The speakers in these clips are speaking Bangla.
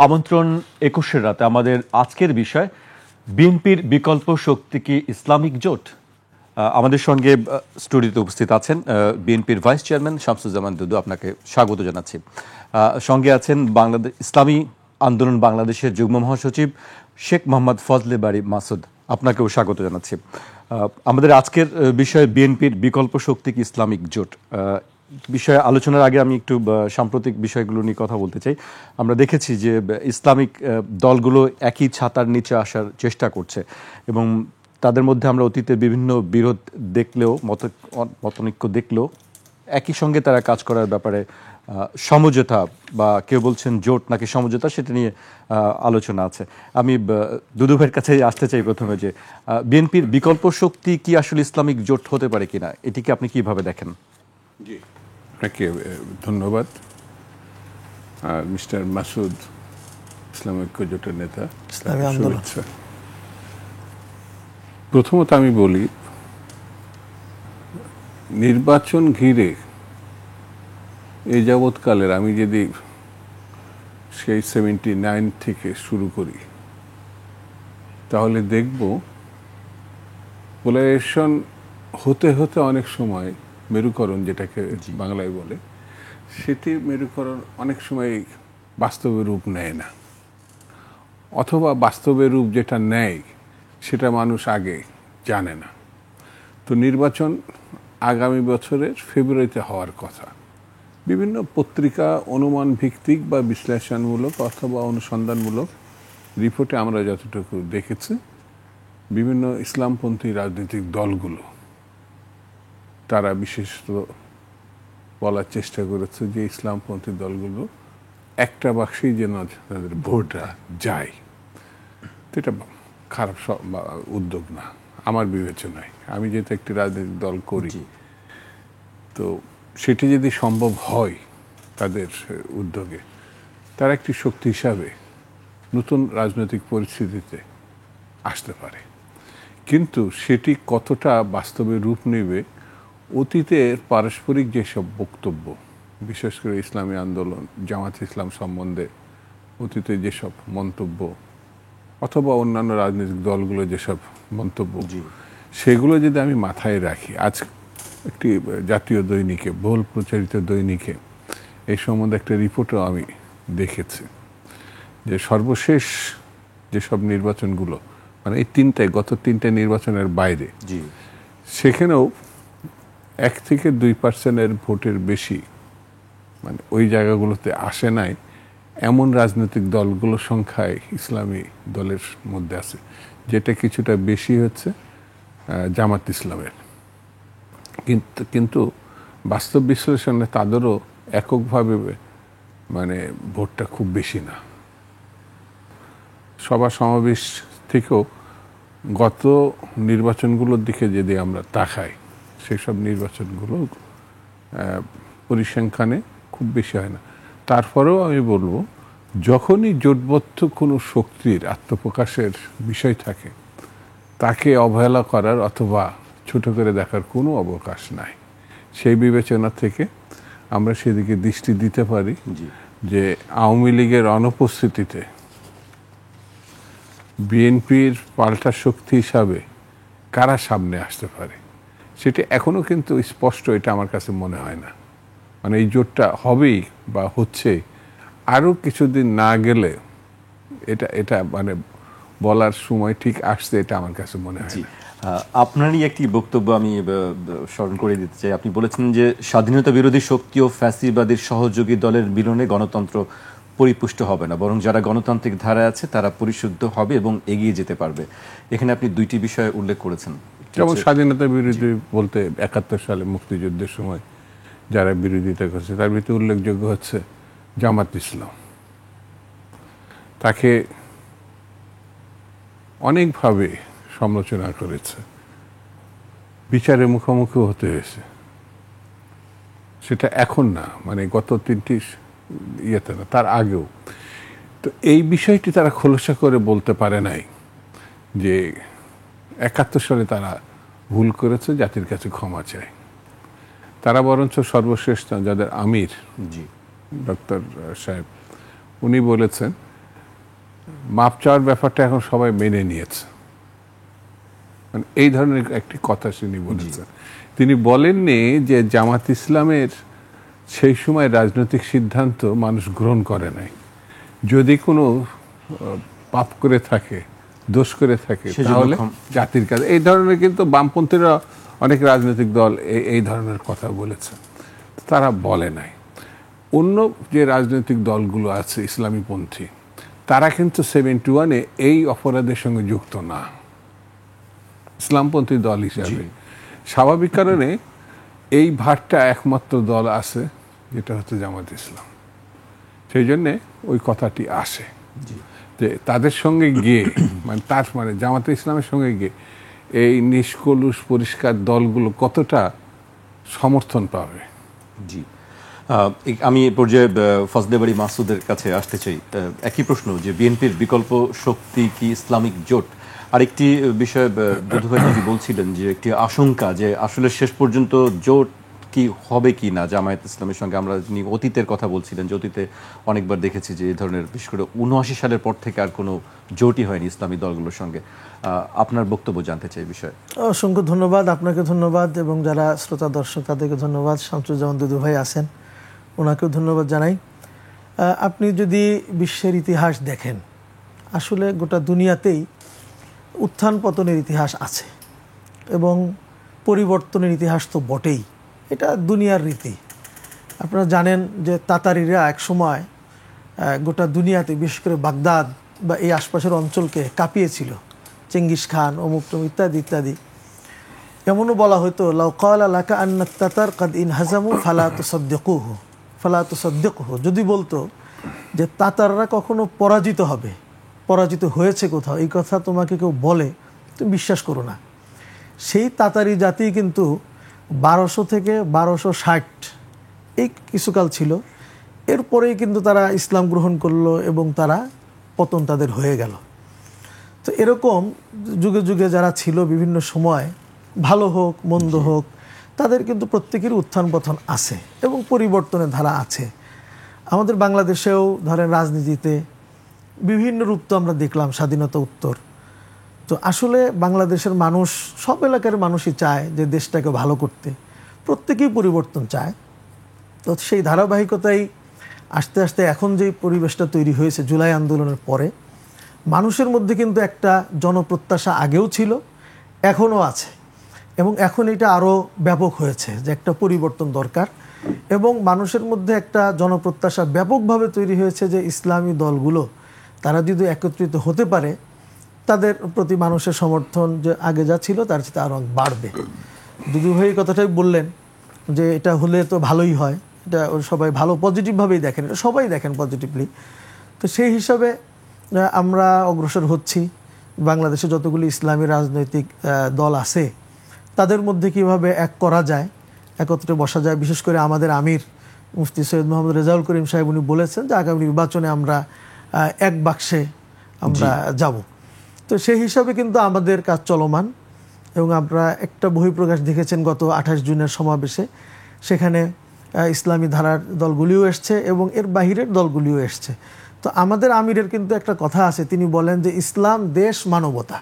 আমন্ত্রণ ২১-এর রাতে আমাদের আজকের বিষয় বিএনপির বিকল্প শক্তি কি ইসলামিক জোট। আমাদের সঙ্গে স্টুডিওতে উপস্থিত আছেন বিএনপির ভাইস চেয়ারম্যান শামসুজ্জামান দুদু, আপনাকে স্বাগত জানাচ্ছি। সঙ্গে আছেন বাংলাদেশ ইসলামী আন্দোলন বাংলাদেশের যুগ্ম মহাসচিব শেখ মোহাম্মদ ফজলে বারী মাসুদ, আপনাকেও স্বাগত জানাচ্ছি। আমাদের আজকের বিষয় বিএনপির বিকল্প শক্তি কি ইসলামিক জোট বিষয়ে আলোচনার আগে আমি একটু সাম্প্রতিক বিষয়গুলো নিয়ে কথা বলতে চাই। আমরা দেখেছি যে ইসলামিক দলগুলো একই ছাতার নিচে আসার চেষ্টা করছে এবং তাদের মধ্যে আমরা অতীতে বিভিন্ন বিরোধ দেখলেও মতনৈক্য দেখলেও একই সঙ্গে তারা কাজ করার ব্যাপারে সমঝোতা বা কেউ বলছেন জোট নাকি সমঝোতা, সেটা নিয়ে আলোচনা আছে। আমি দুদু ভাইয়ের কাছে আসতে চাই প্রথমে যে বিএনপির বিকল্প শক্তি কি আসলে ইসলামিক জোট হতে পারে কিনা, এটিকে আপনি কিভাবে দেখেন? জি, আপনাকে ধন্যবাদ। মিস্টার মাসুদ ইসলাম ঐক্য জোটের নেতা, শুভেচ্ছা। প্রথমত আমি বলি, নির্বাচন ঘিরে এই যাবৎকালের আমি যদি সেই 79 থেকে শুরু করি তাহলে দেখব পোলারাইজেশন হতে হতে অনেক সময় মেরুকরণ, যেটাকে বাংলায় বলে, সেটি মেরুকরণ অনেক সময় বাস্তবে রূপ নেয় না, অথবা বাস্তবে রূপ যেটা নেয় সেটা মানুষ আগে জানে না। তো নির্বাচন আগামী বছরের ফেব্রুয়ারিতে হওয়ার কথা। বিভিন্ন পত্রিকা অনুমান ভিত্তিক বা বিশ্লেষণমূলক অথবা অনুসন্ধানমূলক রিপোর্টে আমরা যতটুকু দেখেছি, বিভিন্ন ইসলামপন্থী রাজনৈতিক দলগুলো তারা বিশেষত বলার চেষ্টা করেছে যে ইসলামপন্থী দলগুলো একটা বাক্সেই যেন তাদের ভোটটা যায়। তো এটা খারাপ উদ্যোগ না আমার বিবেচনায়। আমি যেহেতু একটি রাজনৈতিক দল করি, তো সেটি যদি সম্ভব হয় তাদের উদ্যোগে, তারা একটি শক্তি হিসাবে নতুন রাজনৈতিক পরিস্থিতিতে আসতে পারে। কিন্তু সেটি কতটা বাস্তবে রূপ নেবে, অতীতের পারস্পরিক যেসব বক্তব্য, বিশেষ করে ইসলামী আন্দোলন জামাত ইসলাম সম্বন্ধে অতীতে যেসব মন্তব্য, অথবা অন্যান্য রাজনৈতিক দলগুলো যেসব মন্তব্য, সেগুলো যদি আমি মাথায় রাখি, আজ একটি জাতীয় দৈনিকে, বহুল প্রচারিত দৈনিকে এই সম্বন্ধে একটা রিপোর্টও আমি দেখেছি যে সর্বশেষ যেসব নির্বাচনগুলো, মানে এই গত তিনটে নির্বাচনের বাইরে, সেখানেও 1-2% ভোটের বেশি মানে ওই জায়গাগুলোতে আসে নাই এমন রাজনৈতিক দলগুলোর সংখ্যায় ইসলামী দলের মধ্যে আছে, যেটা কিছুটা বেশি হচ্ছে জামাত ইসলামের। কিন্তু বাস্তব বিশ্লেষণে তাদেরও এককভাবে মানে ভোটটা খুব বেশি না। সভা সমাবেশ থেকেও গত নির্বাচনগুলোর দিকে যদি আমরা তাকাই, সেসব নির্বাচনগুলো পরিসংখ্যানে খুব বেশি হয় না। তারপরেও আমি বলবো, যখনই জোটবদ্ধ কোনো শক্তির আত্মপ্রকাশের বিষয় থাকে, তাকে অবহেলা করার অথবা ছোট করে দেখার কোনো অবকাশ নাই। সেই বিবেচনা থেকে আমরা সেদিকে দৃষ্টি দিতে পারি যে আওয়ামী লীগের অনুপস্থিতিতে বিএনপির পাল্টা শক্তি হিসাবে কারা সামনে আসতে পারে, সেটা এখনো কিন্তু স্পষ্ট এটা আমার কাছে মনে হয় না। মানে এই জোটটা হবেই বা হচ্ছে, আরও কিছুদিন না গেলে এটা মানে বলার সময় ঠিক আসছে, এটা আমার কাছে মনে হয় না। আপনারই একটি বক্তব্য আমি স্মরণ করে দিতে চাই। আপনি বলেছেন যে স্বাধীনতা বিরোধী শক্তি ও ফ্যাসিবাদীর সহযোগী দলের মিলনে গণতন্ত্র পরিপুষ্ট হবে না, বরং যারা গণতান্ত্রিক ধারায় আছে তারা পরিশুদ্ধ হবে এবং এগিয়ে যেতে পারবে। এখানে আপনি দুইটি বিষয় উল্লেখ করেছেন। যেমন স্বাধীনতা বিরোধী বলতে 71 সালে মুক্তিযুদ্ধের সময় যারা বিরোধিতা করছে, তার ভিতরে উল্লেখযোগ্য হচ্ছে জামাত ইসলাম। তাকে অনেকভাবে সমালোচনা করেছে, বিচারের মুখোমুখি হতে হয়েছে। সেটা এখন না, মানে গত 3টি ইয়েতে না, তার আগেও। তো এই বিষয়টি তারা খোলসা করে বলতে পারে নাই যে 71 সালে তারা ভুল করেছে, জাতির কাছে ক্ষমা চায়। তারা বরঞ্চ সর্বশেষ যাদের আমির ডক্টর সাহেব, উনি বলেছেন মাপ চাওয়ার ব্যাপারটা এখন সবাই মেনে নিয়েছে, মানে এই ধরনের একটি কথা তিনি বলেছেন। তিনি বলেননি যে জামাত ইসলামের সেই সময় রাজনৈতিক সিদ্ধান্ত মানুষ গ্রহণ করে নাই, যদি কোনো পাপ করে থাকে, দোষ করে থাকে, তাহলে জাতির কাছে। এই ধরনের কিন্তু বামপন্থীরা অনেক রাজনৈতিক দল এই ধরনের কথা বলেছে, তারা বলে নাই। অন্য যে রাজনৈতিক দলগুলো আছে ইসলামীপন্থী, তারা কিন্তু 71-এ এই অপরাধের সঙ্গে যুক্ত না ইসলামপন্থী দল হিসাবে। স্বাভাবিক কারণে এই ভারটা একমাত্র দল আছে যেটা হচ্ছে জামাত ইসলাম, সেই জন্যে ওই কথাটি আসে যে তাদের সঙ্গে গিয়ে মানে জামাতে ইসলামের সঙ্গে গিয়ে এই নিষ্কলুষ পরিষ্কার দলগুলো কতটা সমর্থন পাবে। জি, আমি এ পর্যায়ে ফজলে বাড়ি মাসুদের কাছে আসতে চাই। একই প্রশ্ন, যে বিএনপির বিকল্প শক্তি কি ইসলামিক জোট? আরেকটি বিষয় দুধু ভাই যদি বলছিলেন যে একটি আশঙ্কা যে আসলে শেষ পর্যন্ত জোট কি হবে কি না জামায়াত ইসলামের সঙ্গে। আমরা যিনি অতীতের কথা বলছিলেন যে অতীতে অনেকবার দেখেছি যে এই ধরনের, বিশেষ করে 79 সালের পর থেকে আর কোনো জোটই হয়নি ইসলামী দলগুলোর সঙ্গে। আপনার বক্তব্য জানতে চাই বিষয়ে। অসংখ্য ধন্যবাদ, আপনাকে ধন্যবাদ, এবং যারা শ্রোতা দর্শক তাদেরকে ধন্যবাদ। শামসুজ্জামান দুদু ভাই আছেন, ওনাকেও ধন্যবাদ জানাই। আপনি যদি বিশ্বের ইতিহাস দেখেন, আসলে গোটা দুনিয়াতেই উত্থান পতনের ইতিহাস আছে এবং পরিবর্তনের ইতিহাস তো বটেই, এটা দুনিয়ার রীতি। আপনারা জানেন যে তাতারিরা এক সময় গোটা দুনিয়াতে, বিশেষ করে বাগদাদ বা এই আশপাশের অঞ্চলকে কাঁপিয়েছিল, চেঙ্গিস খান, অমুক ইত্যাদি ইত্যাদি। এমনও বলা হতো, লাউ ক্বালা লাকা আন্না তাতার কাদ ইনহাজামু ফালা তুসাদ্দিকুহু ফালা তুসাদ্দিকুহু, যদি বলতো যে তাতাররা কখনো পরাজিত হবে, পরাজিত হয়েছে কোথাও, এই কথা তোমাকে কেউ বলে, তুমি বিশ্বাস করো না। সেই তাতারি জাতি কিন্তু 1200 থেকে 1260 এই কিছুকাল ছিল, এরপরেই কিন্তু তারা ইসলাম গ্রহণ করলো এবং তারা পতন তাদের হয়ে গেল। তো এরকম যুগে যুগে যারা ছিল বিভিন্ন সময়, ভালো হোক মন্দ হোক, তাদের কিন্তু প্রত্যেকেরই উত্থান পতন আছে এবং পরিবর্তনের ধারা আছে। আমাদের বাংলাদেশেও ধরেন রাজনীতিতে বিভিন্ন রূপ তো আমরা দেখলাম স্বাধীনতা উত্তর। তো আসলে বাংলাদেশের মানুষ, সব এলাকার মানুষই চায় যে দেশটাকে ভালো করতে, প্রত্যেকেই পরিবর্তন চায়। তো সেই ধারাবাহিকতাই আস্তে আস্তে এখন যে পরিবেশটা তৈরি হয়েছে জুলাই আন্দোলনের পরে, মানুষের মধ্যে কিন্তু একটা জনপ্রত্যাশা আগেও ছিল, এখনও আছে, এবং এখন এটা আরও ব্যাপক হয়েছে যে একটা পরিবর্তন দরকার। এবং মানুষের মধ্যে একটা জনপ্রত্যাশা ব্যাপকভাবে তৈরি হয়েছে যে ইসলামী দলগুলো তারা যদি একত্রিত হতে পারে, তাদের প্রতি মানুষের সমর্থন যে আগে যা ছিল তার চেয়ে আরও বাড়বে। দুদু ভাই কথাটাই বললেন যে এটা হলে তো ভালোই হয়, এটা সবাই ভালো পজিটিভভাবেই দেখেন, এটা সবাই দেখেন পজিটিভলি। তো সেই হিসাবে আমরা অগ্রসর হচ্ছি। বাংলাদেশে যতগুলি ইসলামী রাজনৈতিক দল আছে তাদের মধ্যে কিভাবে এক করা যায়, একত্রে বসা যায়। বিশেষ করে আমাদের আমির মুফতি সৈয়দ মোহাম্মদ রেজাউল করিম সাহেব উনি বলেছেন যে আগামী নির্বাচনে আমরা এক বাক্সে আমরা যাব। তো সেই হিসাবে কিন্তু আমাদের কাজ চলমান, এবং আমরা একটা বহিঃপ্রকাশ দেখেছেন গত 28 জুনের সমাবেশে, সেখানে ইসলামী ধারার দলগুলিও এসছে এবং এর বাহিরের দলগুলিও এসছে। তো আমাদের আমিরের কিন্তু একটা কথা আছে, তিনি বলেন যে ইসলাম, দেশ, মানবতা,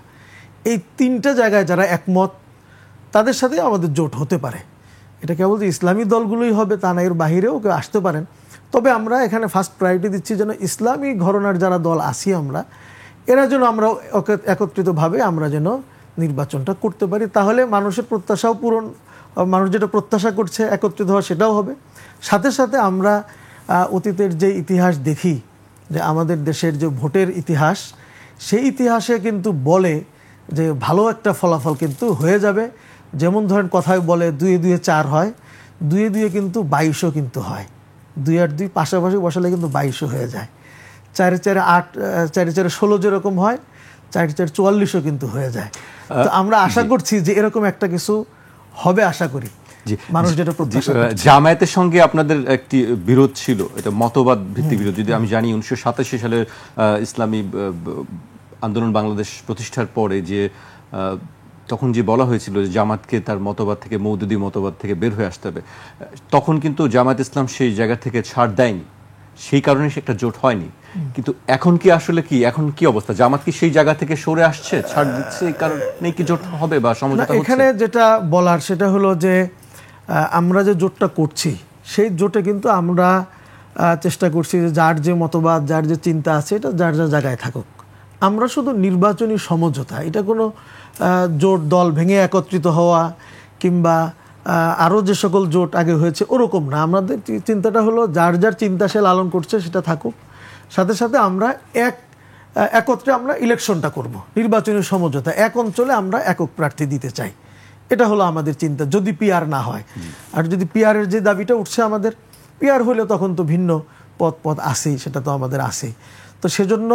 এই তিনটা জায়গায় যারা একমত তাদের সাথে আমাদের জোট হতে পারে। এটা কেবল যে ইসলামী দলগুলোই হবে তা না, এর বাহিরেও কেউ আসতে পারেন। তবে আমরা এখানে ফার্স্ট প্রায়োরিটি দিচ্ছি যেন ইসলামী ঘরানার যারা দল আছি আমরা, এরা যেন আমরা একত্রিতভাবে আমরা যেন নির্বাচনটা করতে পারি, তাহলে মানুষের প্রত্যাশাও পূরণ, মানুষ যেটা প্রত্যাশা করছে একত্রিত হওয়া সেটাও হবে। সাথে সাথে আমরা অতীতের যে ইতিহাস দেখি, যে আমাদের দেশের যে ভোটের ইতিহাস, সেই ইতিহাসে কিন্তু বলে যে ভালো একটা ফলাফল কিন্তু হয়ে যাবে। যেমন ধরেন কথায় বলে 2 2 4 হয়, 2 2 কিন্তু 22ও কিন্তু হয়, 2 আর 2 পাশাপাশি বসালে কিন্তু 22ও হয়ে যায়, 4 4 8, 4 4 16 যেরকম হয়, 4 4 44ও কিন্তু হয়ে যায়। তো আমরা আশা করছি যে এরকম একটা কিছু হবে, আশা করি মানুষ যেটা প্রত্যাশা করছে। জামায়াতের সঙ্গে আপনাদের একটি বিরোধ ছিল, এটা মতবাদ ভিত্তিক বিরোধ। যদি আমি জানি 1987 সালে ইসলামী আন্দোলন বাংলাদেশ প্রতিষ্ঠার পরে যে তখন যে বলা হয়েছিল যে জামাতকে তার মতবাদ থেকে, মৌদুদি মতবাদ থেকে বের হয়ে আসতে হবে, তখন কিন্তু জামায়াত ইসলাম সেই জায়গা থেকে ছাড় দেয়নি সেই কারণে সে একটা জোট হয়নি। কিন্তু এখন কি অবস্থা? জামাত কি সেই জায়গা থেকে সরে আসছে, ছাড় দিচ্ছে, এই কারণে কি জোট হবে বা সমঝোতা হচ্ছে? এখানে যেটা বলার সেটা হলো যে আমরা যে জোটটা করছি সেই জোটে কিন্তু আমরা চেষ্টা করছি যে যার যে মতবাদ, যার যে চিন্তা আছে, এটা যার যার জায়গায় থাকুক। আমরা শুধু নির্বাচনী সমঝোতা, এটা কোনো জোট দল ভেঙে একত্রিত হওয়া কিংবা আরও যে সকল জোট আগে হয়েছে ওরকম না। আমাদের চিন্তাটা হলো যার যার চিন্তা সে লালন করছে সেটা থাকুক, সাথে সাথে আমরা একত্রে আমরা ইলেকশনটা করব, নির্বাচনী সমঝোতা, এক অঞ্চলে আমরা একক প্রার্থী দিতে চাই, এটা হলো আমাদের চিন্তা, যদি পিআর না হয়। আর যদি পিআরের যে দাবিটা উঠছে আমাদের, পিআর হলে তখন তো ভিন্ন পথ আসেই, সেটা তো আমাদের আসেই। তো সেজন্য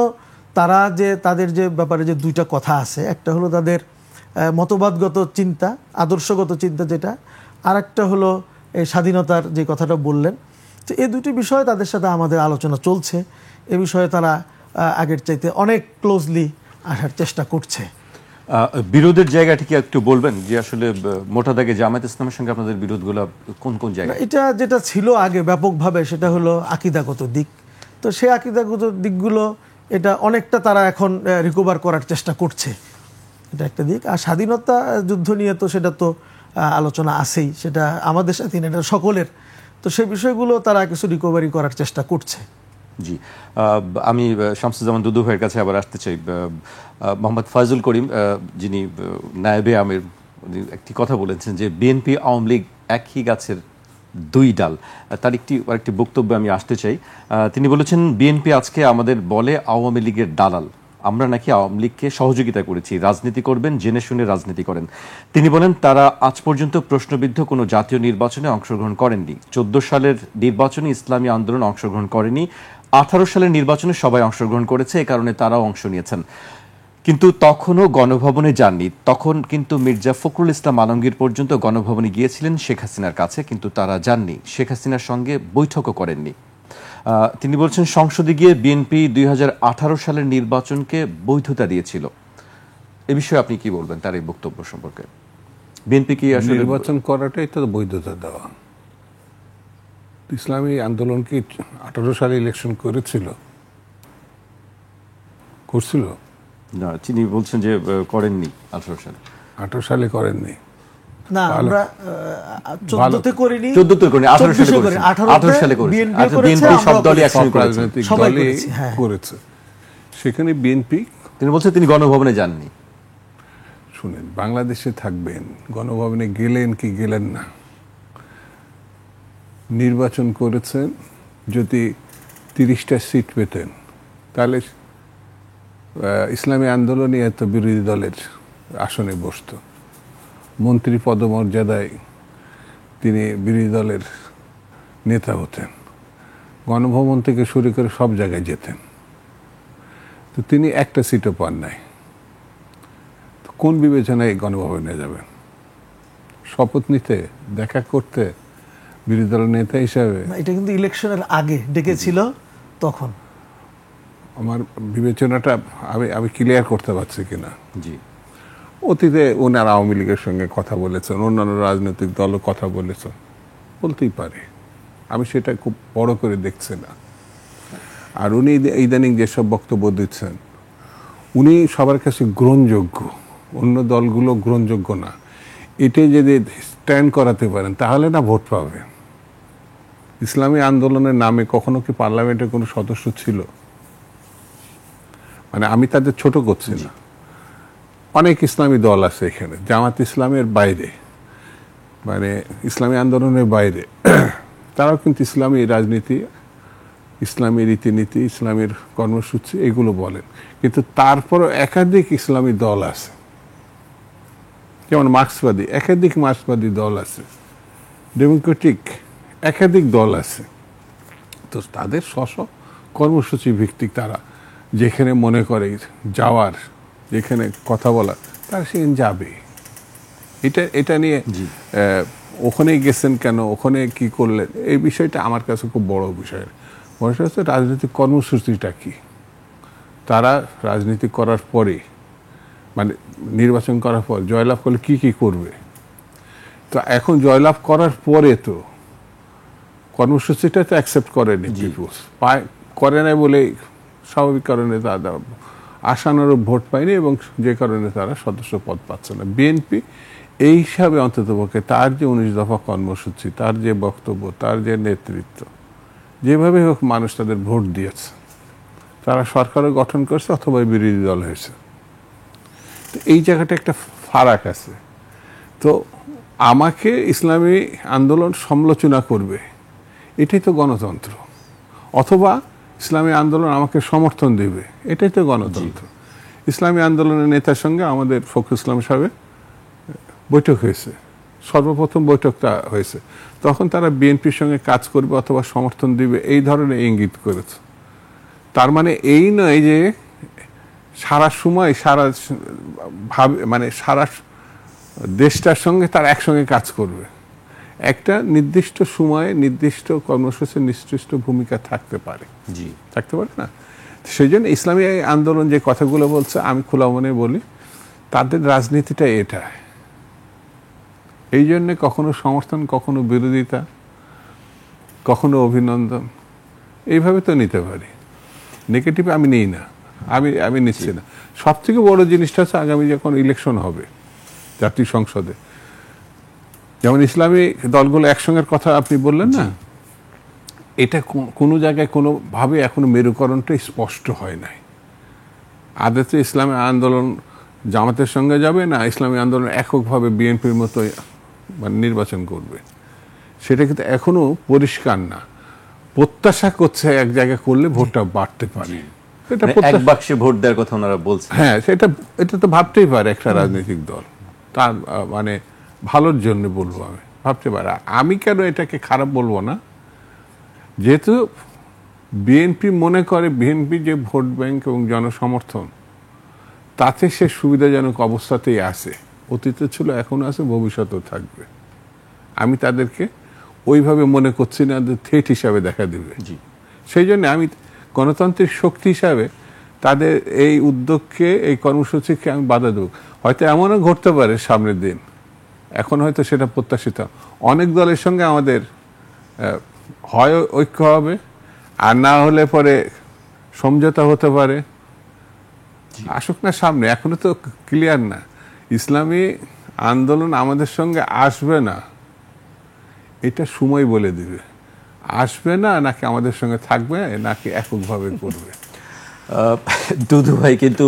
তারা যে তাদের যে ব্যাপারে যে দুইটা কথা আছে, একটা হলো তাদের মতবাদগত চিন্তা, আদর্শগত চিন্তা যেটা, আর একটা হলো এই স্বাধীনতার যে কথাটা বললেন। তো এই দুটি বিষয়ে তাদের সাথে আমাদের আলোচনা চলছে। এ বিষয়ে তারা আগের চাইতে অনেক ক্লোজলি আসার চেষ্টা করছে। বিরোধের জায়গাটি কি একটু বলবেন যে আসলে মোটা দাগে জামায়াত ইসলামের সঙ্গে আপনাদের বিরোধগুলো কোন কোন জায়গায়? এটা যেটা ছিল আগে ব্যাপকভাবে সেটা হলো আকীদাগত দিক। তো সেই আকীদাগত দিকগুলো এটা অনেকটা তারা এখন রিকভার করার চেষ্টা করছে, এটা একটা দিক। আর স্বাধীনতা যুদ্ধ নিয়ে তো সেটা তো আলোচনা আছেই, সেটা আমাদের সাথে এটা সকলের। তো সেই বিষয়গুলো তারা কিছু রিকভারি করার চেষ্টা করছে। জি, আমি শামসুজ্জামান দুদু ভাইয়ের কাছে আবার আসতে চাই। মোহাম্মদ ফয়জুল করিম, যিনি নায়েবে আমির, একটি কথা বলেছেন যে বিএনপি আওয়ামী লীগ একই গাছের দুই ডাল। তার আরেকটি বক্তব্যে আমি আসতে চাই। তিনি বলেছেন বিএনপি আজকে আমাদের বলে আওয়ামী লীগের দালাল, আমরা নাকি আওয়ামী লীগকে সহযোগিতা করেছি, রাজনীতি করবেন, জেনে শুনে রাজনীতি করেন। তিনি বলেন তারা আজ পর্যন্ত প্রশ্নবিদ্ধ কোনো জাতীয় নির্বাচনে অংশগ্রহণ করেননি। 14 সালের নির্বাচনে ইসলামী আন্দোলন অংশগ্রহণ করেনি, 18 সালের নির্বাচনে সবাই অংশগ্রহণ করেছে, এ কারণে তারাও অংশ নিয়েছেন। কিন্তু তখনও গণভবনে যাননি। তখন কিন্তু মির্জা ফখরুল ইসলাম আলমগীর পর্যন্ত গণভবনে গিয়েছিলেন শেখ হাসিনার কাছে, কিন্তু তারা যাননি, শেখ হাসিনার সঙ্গে বৈঠকও করেননি। তিনি বলছেন সংসদে গিয়ে বিএনপি 2018 সালের নির্বাচনকে বৈধতা দিয়েছিল। এ বিষয়ে আপনি কি বলবেন তার এই বক্তব্য সম্পর্কে? বিএনপি কি আসলে নির্বাচন করাটাই তো বৈধতা দেওয়া? ইসলামী আন্দোলন কি 18 সালে ইলেকশন করছিল? না, তিনি বলছেন যে করেননি 18 সালে। 18 সালে করেননি না, আমরা 14তে করিনি, 14তে করিনি, 18 সালে করেছি। 18 সালে করেছি। বিএনপি সব দলই একসঙ্গে করেছে, সবাই করেছে। সেখানে বিএনপি, তিনি বলছেন তিনি গণভবনে যাননি। শুনেন, বাংলাদেশে থাকবেন, গণভবনে গেলেন কি গেলেন না, নির্বাচন করেছেন, যদি 30টা সিট পেতেন তাহলে ইসলামী আন্দোলনই এত বিরোধী দলের আসনে বসত, মন্ত্রী পদমর্যাদায় তিনি বিরোধী দলের নেতা হতেন, গণভবন থেকে শুরু করে সব জায়গায় যেতেন। তো তিনি একটা সিটও পান নাই। কোন বিবেচনায় গণভবনে যাবেন? শপথ নিতে, দেখা করতে, বিরোধী দলের নেতা হিসাবে? এটা কিন্তু ইলেকশনের আগে ডেকেছিল তখন। আমার বিবেচনাটা আমি ক্লিয়ার করতে পারছি কিনা। জি, অতীতে ওনারা আওয়ামী লীগের সঙ্গে কথা বলেছেন, অন্যান্য রাজনৈতিক দলও কথা বলেছেন, বলতেই পারে, আমি সেটা খুব বড় করে দেখছি না। আর উনি ইদানিং যেসব বক্তব্য দিচ্ছেন, উনি সবার কাছে গ্রহণযোগ্য, অন্য দলগুলো গ্রহণযোগ্য না। এটাই যদি স্ট্যান্ড করাতে পারেন তাহলে না ভোট পাবে। ইসলামী আন্দোলনের নামে কখনো কি পার্লামেন্টের কোনো সদস্য ছিল? মানে আমি তাদের ছোট করছি না, অনেক ইসলামী দল আছে এখানে, জামাত ইসলামের বাইরে, মানে ইসলামী আন্দোলনের বাইরে, তারাও কিন্তু ইসলামী রাজনীতি, ইসলামী রীতিনীতি, ইসলামের কর্মসূচি এগুলো বলেন। কিন্তু তারপরও একাধিক ইসলামী দল আছে, যেমন মার্ক্সবাদী, একাধিক মার্ক্সবাদী দল আছে, ডেমোক্রেটিক একাধিক দল আছে। তো তাদের কর্মসূচি ভিত্তিক, তারা যেখানে মনে করে যাওয়ার, যেখানে কথা বলার, তারা সেখানে যাবে। এটা নিয়ে ওখানে গেছেন কেন, ওখানে কি করলেন, এই বিষয়টা আমার কাছে খুব বড় বিষয়। বিষয় হচ্ছে রাজনৈতিক কর্মসূচিটা কি। তারা রাজনীতি করার পরে, মানে নির্বাচন করার পর জয়লাভ করলে কি কি করবে। তো এখন জয়লাভ করার পরে তো কর্মসূচিটা তো অ্যাকসেপ্ট করেনি পিপুলস, করে নাই বলে স্বাভাবিক কারণে তারা আশানুরূপ ভোট পায়নি এবং যে কারণে তারা সদস্য পদ পাচ্ছে না। বিএনপি এই হিসাবে অন্ততপক্ষে তার যে 19 দফা কর্মসূচি, তার যে বক্তব্য, তার যে নেতৃত্ব, যেভাবে হোক মানুষ তাদের ভোট দিয়েছে, তারা সরকারও গঠন করছে অথবা বিরোধী দল হয়েছে। তো এই জায়গাটা একটা ফারাক আছে। তো আমাকে ইসলামী আন্দোলন সমালোচনা করবে, এটাই তো গণতন্ত্র, অথবা ইসলামী আন্দোলন আমাকে সমর্থন দেবে, এটাই তো গণতন্ত্র। ইসলামী আন্দোলনের নেতার সঙ্গে আমাদের ফখরুল ইসলাম সাহেবের বৈঠক হয়েছে, সর্বপ্রথম বৈঠকটা হয়েছে, তখন তারা বিএনপির সঙ্গে কাজ করবে অথবা সমর্থন দিবে এই ধরনের ইঙ্গিত করেছে। তার মানে এই নয় যে সারা সময় সারা দেশটার সঙ্গে তারা একসঙ্গে কাজ করবে। একটা নির্দিষ্ট সময়ে নির্দিষ্ট কর্মসূচির নির্দিষ্ট ভূমিকা থাকতে পারে, থাকতে পারে না। সেই জন্য ইসলামী আন্দোলন যে কথাগুলো বলছে, আমি খোলা মনে বলি, তাদের রাজনীতিটা এটা। এই জন্যে কখনো সমর্থন, কখনো বিরোধিতা, কখনো অভিনন্দন, এইভাবে তো নিতে পারি। নেগেটিভ আমি নিই না, আমি নিচ্ছি না। সব থেকে বড় জিনিসটা হচ্ছে আগামী যখন ইলেকশন হবে জাতীয় সংসদে, যেমন ইসলামী দলগুলো একসঙ্গের কথা আপনি বললেন না, এটা কোনো জায়গায় কোনোভাবে এখনো মেরুকরণটা স্পষ্ট হয় নাই। আদতে ইসলামী আন্দোলন জামাতের সঙ্গে যাবে না ইসলামী আন্দোলন এককভাবে বিএনপির মতো নির্বাচন করবে, সেটা কিন্তু এখনো পরিষ্কার না। প্রত্যাশা করছে এক জায়গায় করলে ভোটটা বাড়তে পারে, এক বাক্সে ভোট দেওয়ার কথা ওনারা বলছেন। হ্যাঁ, এটা তো ভাবতেই পারে একটা রাজনৈতিক দল, তার মানে ভালোর জন্য বলবো, আমি ভাবতে পারি। আমি কেন এটাকে খারাপ বলবো না, যেহেতু বিএনপি মনে করে বিএনপি যে ভোট ব্যাংক এবং জনসমর্থন, তাতে সে সুবিধাজনক অবস্থাতেই আছে, অতীতে ছিল, এখনো আছে, ভবিষ্যতেও থাকবে। আমি তাদেরকে ওইভাবে মনে করছি না যে থ্রেট হিসাবে দেখা দেবে। সেই জন্য আমি গণতান্ত্রিক শক্তি হিসাবে তাদের এই উদ্যোগকে, এই কর্মসূচিকে আমি বাধা দেব। হয়তো এমনও ঘটতে পারে সামনের দিন, এখন হয়তো সেটা প্রত্যাশিত, অনেক দলের সঙ্গে আমাদের হয় ঐক্য হবে, আর না হলে পরে সমঝোতা হতে পারে। আসুক না সামনে, এখনো তো ক্লিয়ার না। ইসলামী আন্দোলন আমাদের সঙ্গে আসবে না, এটা সময় বলে দিবে, আসবে না নাকি আমাদের সঙ্গে থাকবে, নাকি এককভাবে করবে। দুদু ভাই কিন্তু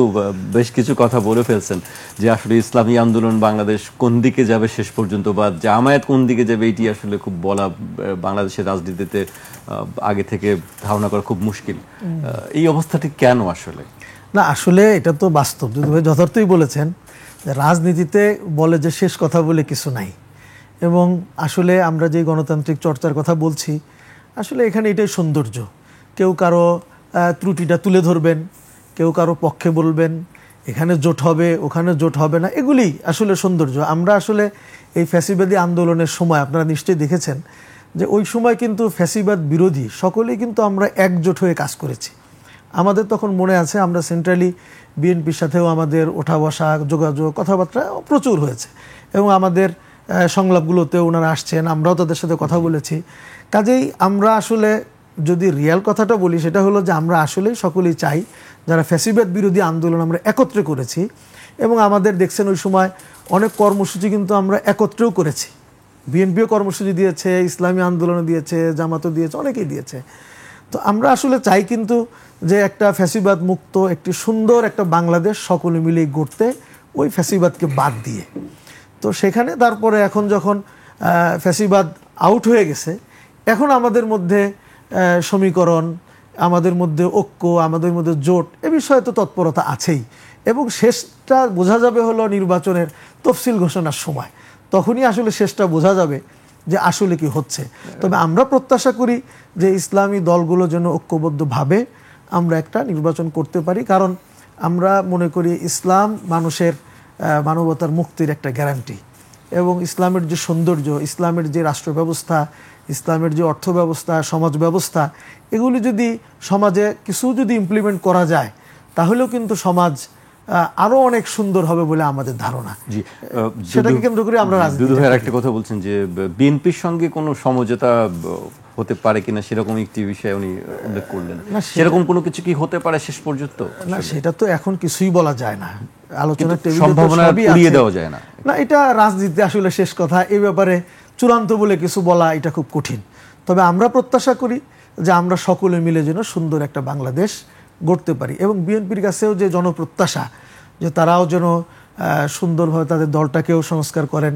বেশ কিছু কথা বলে ফেলছেন যে আসলে ইসলামী আন্দোলন বাংলাদেশ কোন দিকে যাবে শেষ পর্যন্ত, বা জামায়াত কোন দিকে যাবে, এটি আসলে খুব বলা বাংলাদেশের রাজনীতিতে আগে থেকে ধারণা করা খুব মুশকিল। এই অবস্থাটি কেন আসলে? না, আসলে এটা তো বাস্তব, দুদু ভাই যথার্থই বলেছেন। রাজনীতিতে বলে যে শেষ কথা বলে কিছু নাই, এবং আসলে আমরা যে গণতান্ত্রিক চর্চার কথা বলছি, আসলে এখানে এটাই সৌন্দর্য। কেউ কারো ত্রুটিটা তুলে ধরবেন, কেউ কারো পক্ষে বলবেন, এখানে জোট হবে ওখানে জোট হবে না, এগুলি আসলে সৌন্দর্য। আমরা আসলে এই ফ্যাসিবাদী আন্দোলনের সময় আপনারা নিশ্চয়ই দেখেছেন যে ওই সময় কিন্তু ফ্যাসিবাদ বিরোধী সকলেই কিন্তু আমরা একজোট হয়ে কাজ করেছি। আমাদের তখন মনে আছে আমরা সেন্ট্রালি বিএনপির সাথেও আমাদের ওঠা বসা, যোগাযোগ, কথাবার্তা প্রচুর হয়েছে, এবং আমাদের সংলাপগুলোতেও ওনারা আসছেন, আমরাও তাদের সাথে কথা বলেছি। কাজেই আমরা আসলে যদি রিয়াল কথাটা বলি, সেটা হলো যে আমরা আসলেই সকলেই চাই, যারা ফ্যাসিবাদ বিরোধী আন্দোলন আমরা একত্রে করেছি, এবং আমাদের দেখছেন ওই সময় অনেক কর্মসূচি কিন্তু আমরা একত্রেও করেছি। বিএনপিও কর্মসূচি দিয়েছে, ইসলামী আন্দোলনও দিয়েছে, জামাতও দিয়েছে, অনেকেই দিয়েছে। তো আমরা আসলে চাই কিন্তু যে একটা ফ্যাসিবাদ মুক্ত একটি সুন্দর একটা বাংলাদেশ সকলে মিলে গড়তে, ওই ফ্যাসিবাদকে বাদ দিয়ে। তো সেখানে তারপরে এখন যখন ফ্যাসিবাদ আউট হয়ে গেছে, এখন আমাদের মধ্যে সমীকরণ, আমাদের মধ্যে ঐক্য, আমাদের মধ্যে জোট, এ বিষয়ে তো তৎপরতা আছেই, এবং শেষটা বোঝা যাবে হলো নির্বাচনের তফসিল ঘোষণার সময়। তখনই আসলে শেষটা বোঝা যাবে যে আসলে কি হচ্ছে। তবে আমরা প্রত্যাশা করি যে ইসলামী দলগুলো যেন ঐক্যবদ্ধভাবে আমরা একটা নির্বাচন করতে পারি, কারণ আমরা মনে করি ইসলাম মানুষের মানবতার মুক্তির একটা গ্যারান্টি, এবং ইসলামের যে সৌন্দর্য, ইসলামের যে রাষ্ট্র ব্যবস্থা, ইসলামের যে অর্থ ব্যবস্থা, সমাজ ব্যবস্থা, এগুলি যদি সমাজে কিছু যদি ইমপ্লিমেন্ট করা যায়, তাহলেও কিন্তু সমাজ আরো অনেক সুন্দর হবে বলে আমাদের ধারণা। সেটাকে কেন্দ্র করে আমরা দুদু ভাই একটা কথা বলছেন যে বিএনপির সঙ্গে কোনো সমঝোতা হতে পারে কিনা সেরকম একটি বিষয় উনি উল্লেখ করলেন। না, সেরকম কোনো কিছু কি হতে পারে শেষ পর্যন্ত? না, সেটা তো এখন কিছুই বলা যায় না, আলোচনার টেবিলে তো সম্ভাবনা সবই উড়িয়ে আছে। দেওয়া যায় না। না, এটা রাজনীতি আসলে শেষ কথা, এই ব্যাপারে চূড়ান্ত বলে কিছু বলা এটা খুব কঠিন। তবে আমরা প্রত্যাশা করি যে আমরা সকলে মিলে যেন সুন্দর একটা বাংলাদেশ গড়তে পারি, এবং বিএনপির কাছেও যে জনপ্রত্যাশা যে তারাও যেন সুন্দরভাবে তাদের দলটাকেও সংস্কার করেন,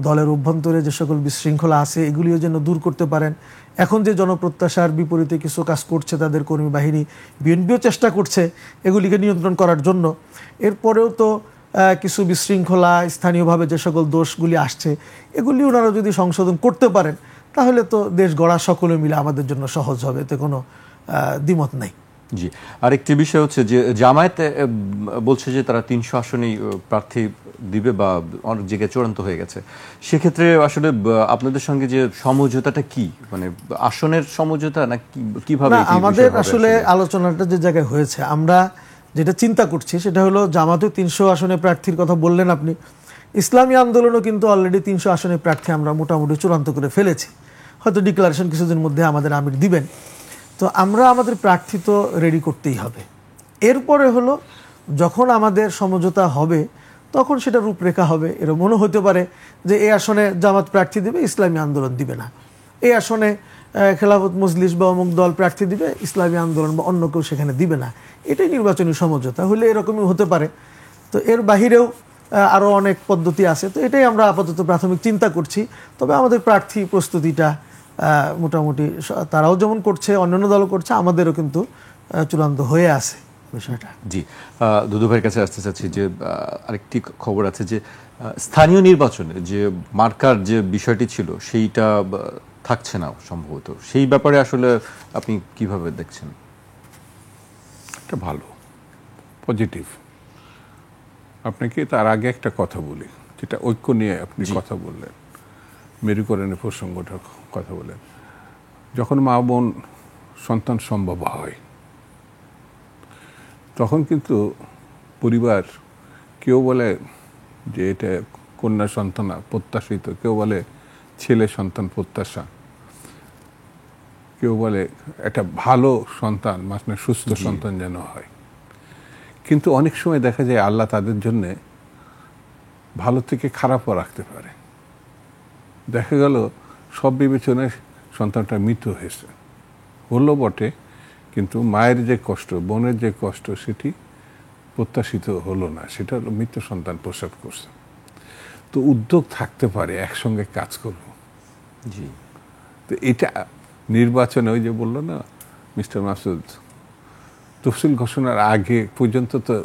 দলের অভ্যন্তরে যে সকল বিশৃঙ্খলা আছে এগুলিও যেন দূর করতে পারেন। এখন যে জনপ্রত্যাশার বিপরীতে কিছু কাজ করছে তাদের কর্মী বাহিনী, বিএনপিও চেষ্টা করছে এগুলিকে নিয়ন্ত্রণ করার জন্য। এরপরেও তো কিছু বিশৃঙ্খলা, স্থানীয়ভাবে যে সকল দোষগুলি আসছে এগুলি ওনারা যদি সংশোধন করতে পারেন তাহলে তো দেশ গড়া সকলে মিলে আমাদের জন্য সহজ হবে, এতে কোনো দ্বিমত নাই। জি, আরেকটি বিষয় হচ্ছে যে জামায়াত বলছে যে তারা 300 আসনেই প্রার্থী দিবে বা অনেক জায়গায় চূড়ান্ত হয়ে গেছে। সেক্ষেত্রে আসলে আপনাদের সঙ্গে যে সমঝোতাটা কি, মানে আসনের সমঝোতা না কিভাবে? আমাদের আসলে আলোচনাটা যে জায়গায় হয়েছে, আমরা যেটা চিন্তা করছি সেটা হলো জামাতে 300 আসনে প্রার্থীর কথা বললেন আপনি, ইসলামী আন্দোলনও কিন্তু অলরেডি 300 আসনে প্রার্থী আমরা মোটামুটি চূড়ান্ত করে ফেলেছি, হয়তো ডিক্লারেশন কিছুদিন মধ্যে আমাদের আমির দিবেন। তো আমরা আমাদের প্রার্থী তো রেডি করতেই হবে। এরপরে হলো যখন আমাদের সমঝোতা হবে তখন সেটা রূপরেখা হবে। এর মনে হতে পারে যে এই আসনে জামাত প্রার্থী দিবে, ইসলামী আন্দোলন দিবে না, এই আসনে খেলাফত মজলিস বা অমুক দল প্রার্থী দিবে, ইসলামী আন্দোলন বা অন্য কেউ সেখানে দিবে না। এটাই নির্বাচনী সমঝোতা হলে এরকমই হতে পারে। তো এর বাহিরেও আরও অনেক পদ্ধতি আছে, তো এটাই আমরা আপাতত প্রাথমিক চিন্তা করছি। তবে আমাদের প্রার্থী প্রস্তুতিটা মোটামুটি তারাও যেমন করছে, অন্যান্য দলও করছে, আমাদেরও কিন্তু চূড়ান্ত হয়ে আছে বিষয়টা। জি, দুদু ভাইয়ের কাছে আসতে চাচ্ছি যে আরেকটি খবর আছে যে স্থানীয় নির্বাচনে যে মার্কার যে বিষয়টি ছিল সেইটা থাকছে না সম্ভবত, সেই ব্যাপারে আসলে আপনি কিভাবে দেখছেন? এটা ভালো, পজিটিভ। আপনাকে তার আগে একটা কথা বলি, যেটা ঐক্য নিয়ে আপনি কথা বললেন, মেরুকরণের প্রসঙ্গটা কথা বলেন। যখন মা বোন সন্তান সম্ভব হয় তখন কিন্তু পরিবার, কেউ বলে যে এটা কন্যা সন্তান প্রত্যাশিত, কেউ বলে ছেলে সন্তান প্রত্যাশা, কেউ বলে একটা ভালো সন্তান মানে সুস্থ সন্তান যেন হয়। কিন্তু অনেক সময় দেখা যায় আল্লাহ তাদের জন্যে ভালো থেকে খারাপও রাখতে পারে। দেখা গেল সব বিবেচনায় সন্তানটা মৃত হয়েছে, হলো বটে, কিন্তু মায়ের যে কষ্ট, বোনের যে কষ্ট সেটি প্রত্যাশিত হলো না, সেটা হলো মৃত সন্তান প্রসব করছে। তো উদ্যোগ থাকতে পারে একসঙ্গে কাজ করব। জি, তো এটা নির্বাচনে ওই যে বললো না মিস্টার মাসুদ, তফসিল ঘোষণার আগে পর্যন্ত তো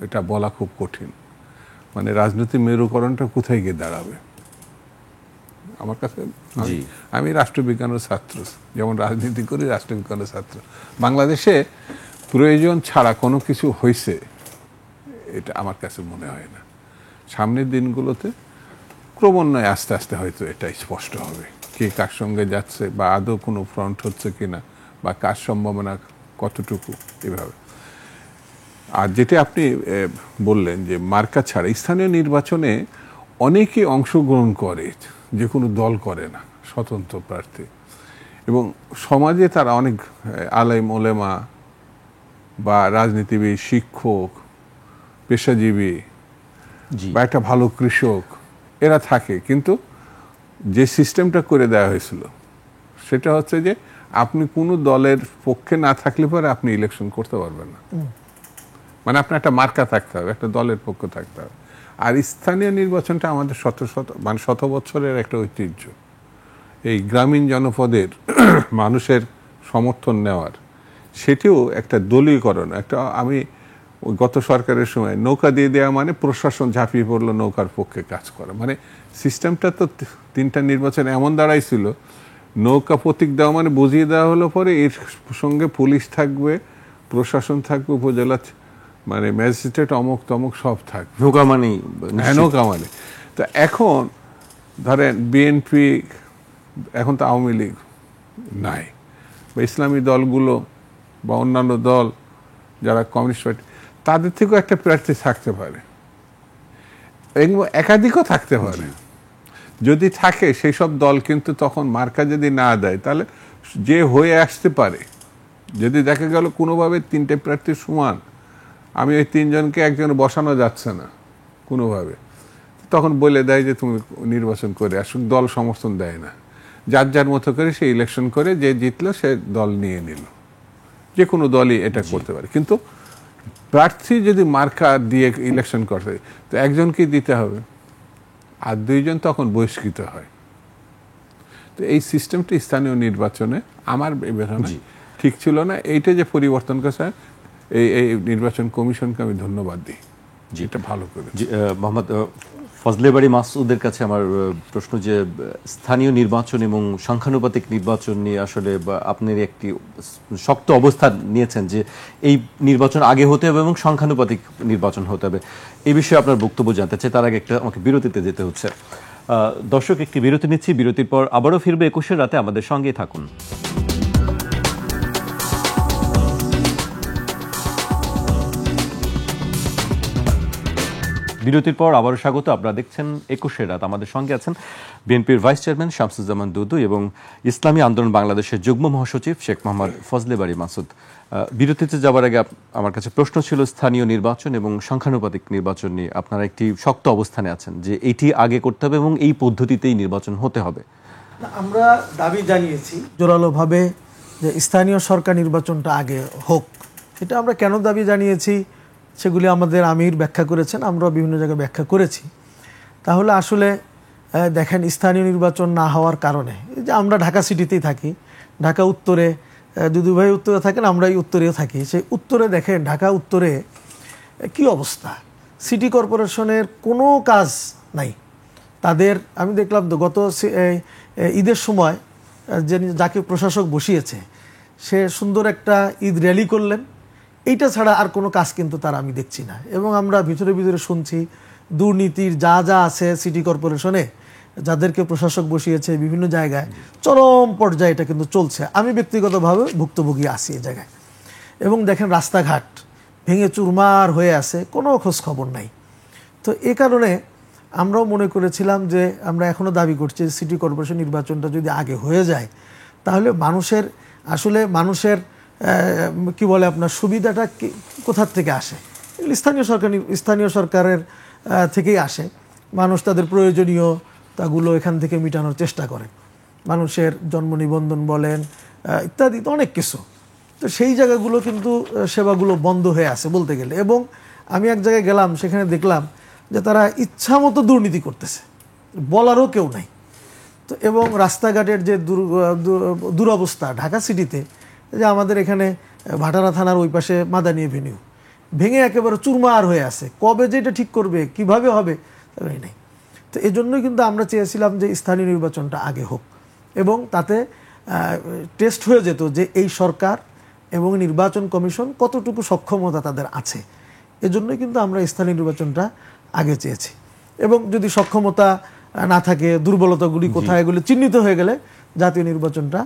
এটা বলা খুব কঠিন, মানে রাজনৈতিক মেরুকরণটা কোথায় গিয়ে দাঁড়াবে। আমার কাছে, আমি রাষ্ট্রবিজ্ঞানের ছাত্র, যেমন রাজনীতি করি রাষ্ট্রবিজ্ঞানের ছাত্র। বাংলাদেশে প্রয়োজন ছাড়া কোনো কিছু হয়েছে এটা আমার কাছে মনে হয় না। সামনের দিনগুলোতে ক্রমান্বয়ে আস্তে আস্তে হয়তো এটা স্পষ্ট হবে, কে কার সঙ্গে যাচ্ছে বা আদৌ কোনো ফ্রন্ট হচ্ছে কিনা বা কার সম্ভাবনা কতটুকু, এভাবে। আর যেটা আপনি বললেন যে মার্কা ছাড়া স্থানীয় নির্বাচনে অনেকে অংশগ্রহণ করে, যে কোনো দল করে না, স্বতন্ত্র প্রার্থী, এবং সমাজে তারা অনেক আলেম ওলেমা বা রাজনীতিবিদ, শিক্ষক, পেশাজীবী বা একটা ভালো কৃষক এরা থাকে। কিন্তু যে সিস্টেমটা করে দেওয়া হয়েছিল সেটা হচ্ছে যে আপনি কোনো দলের পক্ষে না থাকলে পরে আপনি ইলেকশন করতে পারবেন না, মানে আপনার একটা মার্কা থাকতে হবে, একটা দলের পক্ষে থাকতে হবে। আর স্থানীয় নির্বাচনটা আমাদের শত বছরের একটা ঐতিহ্য, এই গ্রামীণ জনপদের মানুষের সমর্থন নেওয়ার, সেটিও একটা দলীয়করণ। একটা আমি গত সরকারের সময় নৌকা দিয়ে দেওয়া মানে প্রশাসন ঝাঁপিয়ে পড়লো নৌকার পক্ষে কাজ করা, মানে সিস্টেমটা তো 3টা নির্বাচন এমন দাঁড়াইছিল, নৌকা প্রতীক দেওয়া মানে বুঝিয়ে দেওয়া হলো পরে এর সঙ্গে পুলিশ থাকবে, প্রশাসন থাকবে, উপজেলা মানে ম্যাজিস্ট্রেট অমুক তমুক সব থাকবে, নৌকা মানে নৌকা মানে। তো এখন ধরেন বিএনপি, এখন তো আওয়ামী লীগ নাই, বা ইসলামী দলগুলো বা অন্যান্য দল যারা কমিউনিস্ট পার্টি, তাদের থেকেও একটা প্রার্থী থাকতে পারে, একাধিকও থাকতে পারে। যদি থাকে সেই সব দল কিন্তু তখন মার্কা যদি না দেয় তাহলে যে হয়ে আসতে পারে, যদি দেখা গেল কোনোভাবে তিনটে প্রার্থী সমান, আমি ওই তিনজনকে একজনে বসানো যাচ্ছে না কোনোভাবে, তখন বলে দেয় যে তুমি নির্বাচন করে আসুন। দল সমর্থন দেয় না, যার যার মতো করে সে ইলেকশন করে, যে জিতলো সে দল নিয়ে নিল। যে কোনো দলই এটা করতে পারে, কিন্তু প্রার্থী যদি মার্কা দিয়ে ইলেকশন করতে, তো একজনকেই দিতে হবে, আর দুইজন তখন বহিষ্কৃত হয়। তো এই সিস্টেমটি স্থানীয় নির্বাচনে আমার বিবেচনায় ঠিক ছিল না। এইটা যে পরিবর্তন করেছে, এই নির্বাচন কমিশনকে আমি ধন্যবাদ দিই, যেটা ভালো করে। মোহাম্মদ ফজলে বাড়ি মাসউদের কাছে আমার প্রশ্ন যে স্থানীয় নির্বাচন এবং সংখ্যানুপাতিক নির্বাচন নিয়ে আসলে আপনি একটি শক্ত অবস্থান নিয়েছেন যে এই নির্বাচন আগে হতে হবে এবং সংখ্যানুপাতিক নির্বাচন হতে হবে। এই বিষয়ে আপনার বক্তব্য জানতে চাই, তার আগে আমাকে বিরতিতে যেতে হচ্ছে। দর্শক, একটি বিরতি নিচ্ছি, বিরতির পর আবারও ফিরবে 21 রাতে, আমাদের সঙ্গেই থাকুন। বিরতির পর আবারও স্বাগত। আপনারা দেখছেন 21 রাত, আমাদের সঙ্গে আছেন বিএনপির ভাইস চেয়ারম্যান শামসুজ্জামান দুদু এবং ইসলামী আন্দোলন বাংলাদেশের যুগ্ম মহাসচিব শেখ মোহাম্মদ ফজলে বাড়ি মাসুদ। বিরতিতে যাওয়ার আগে আমার কাছে প্রশ্ন ছিল স্থানীয় নির্বাচন এবং সংখ্যানুপাতিক নির্বাচন নিয়ে আপনারা একটি শক্ত অবস্থানে আছেন যে এটি আগে করতে হবে এবং এই পদ্ধতিতেই নির্বাচন হতে হবে। আমরা দাবি জানিয়েছি জোরালোভাবে যে স্থানীয় সরকার নির্বাচনটা আগে হোক। এটা আমরা কেন দাবি জানিয়েছি সেগুলি আমাদের আমির ব্যাখ্যা করেছেন, আমরা বিভিন্ন জায়গায় ব্যাখ্যা করেছি। তাহলে আসলে দেখেন, স্থানীয় নির্বাচন না হওয়ার কারণে, এই যে আমরা ঢাকা সিটিতেই থাকি, ঢাকা উত্তরে দুদু ভাই উত্তরে থাকেন, আমরা এই উত্তরেও থাকি, সেই উত্তরে দেখেন ঢাকা উত্তরে কি অবস্থা, সিটি কর্পোরেশনের কোনো কাজ নাই তাদের। আমি দেখলাম তো গত ঈদের সময় যাকে প্রশাসক বসিয়েছে সে সুন্দর একটা ঈদ র্যালি করলেন, এইটা ছাড়া আর কোনো কাজ কিন্তু তার আমি দেখছি না। এবং আমরা ভিতরে ভিতরে শুনছি দুর্নীতির যা যা আছে সিটি কর্পোরেশনে, যাদেরকে প্রশাসক বসিয়েছে বিভিন্ন জায়গায় চরম পর্যায়ে এটা কিন্তু চলছে। আমি ব্যক্তিগতভাবে ভুক্তভোগী আছি এই জায়গায়। এবং দেখেন রাস্তাঘাট ভেঙে চুরমার হয়ে আছে, কোনো খোঁজ খবর নাই। তো এ কারণে আমরাও মনে করেছিলাম যে আমরা এখনও দাবি করছি সিটি কর্পোরেশন নির্বাচনটা যদি আগে হয়ে যায় তাহলে মানুষের কি বলে আপনার সুবিধাটা কোথার থেকে আসে? স্থানীয় সরকারের থেকেই আসে। মানুষ তাদের প্রয়োজনীয়তাগুলো এখান থেকে মেটানোর চেষ্টা করে, মানুষের জন্ম নিবন্ধন বলেন ইত্যাদি, তো অনেক কিছু। তো সেই জায়গাগুলো কিন্তু সেবাগুলো বন্ধ হয়ে আছে বলতে গেলে। এবং আমি এক জায়গায় গেলাম, সেখানে দেখলাম যে তারা ইচ্ছামতো দুর্নীতি করতেছে, বলারও কেউ নাই। তো এবং রাস্তাঘাটের যে দুরবস্থা ঢাকা সিটিতে, যে আমাদের এখানে ভাটারা থানার ওই পাশে মাদানী এভিনিউ ভেঙে একেবারে চুরমার হয়ে আছে, কবে যে এটা ঠিক করবে, কিভাবে হবে তাই নেই। তো এই জন্যই কিন্তু আমরা চেয়েছিলাম যে স্থানীয় নির্বাচনটা আগে হোক এবং তাতে টেস্ট হয়ে যেত যে এই সরকার এবং নির্বাচন কমিশন কতটুকু সক্ষমতা তাদের আছে। এজন্যই কিন্তু আমরা স্থানীয় নির্বাচনটা আগে চেয়েছি। এবং যদি সক্ষমতা না থাকে, দুর্বলতাগুলি কোথায়, এগুলি চিহ্নিত হয়ে গেলে জাতীয় নির্বাচনটা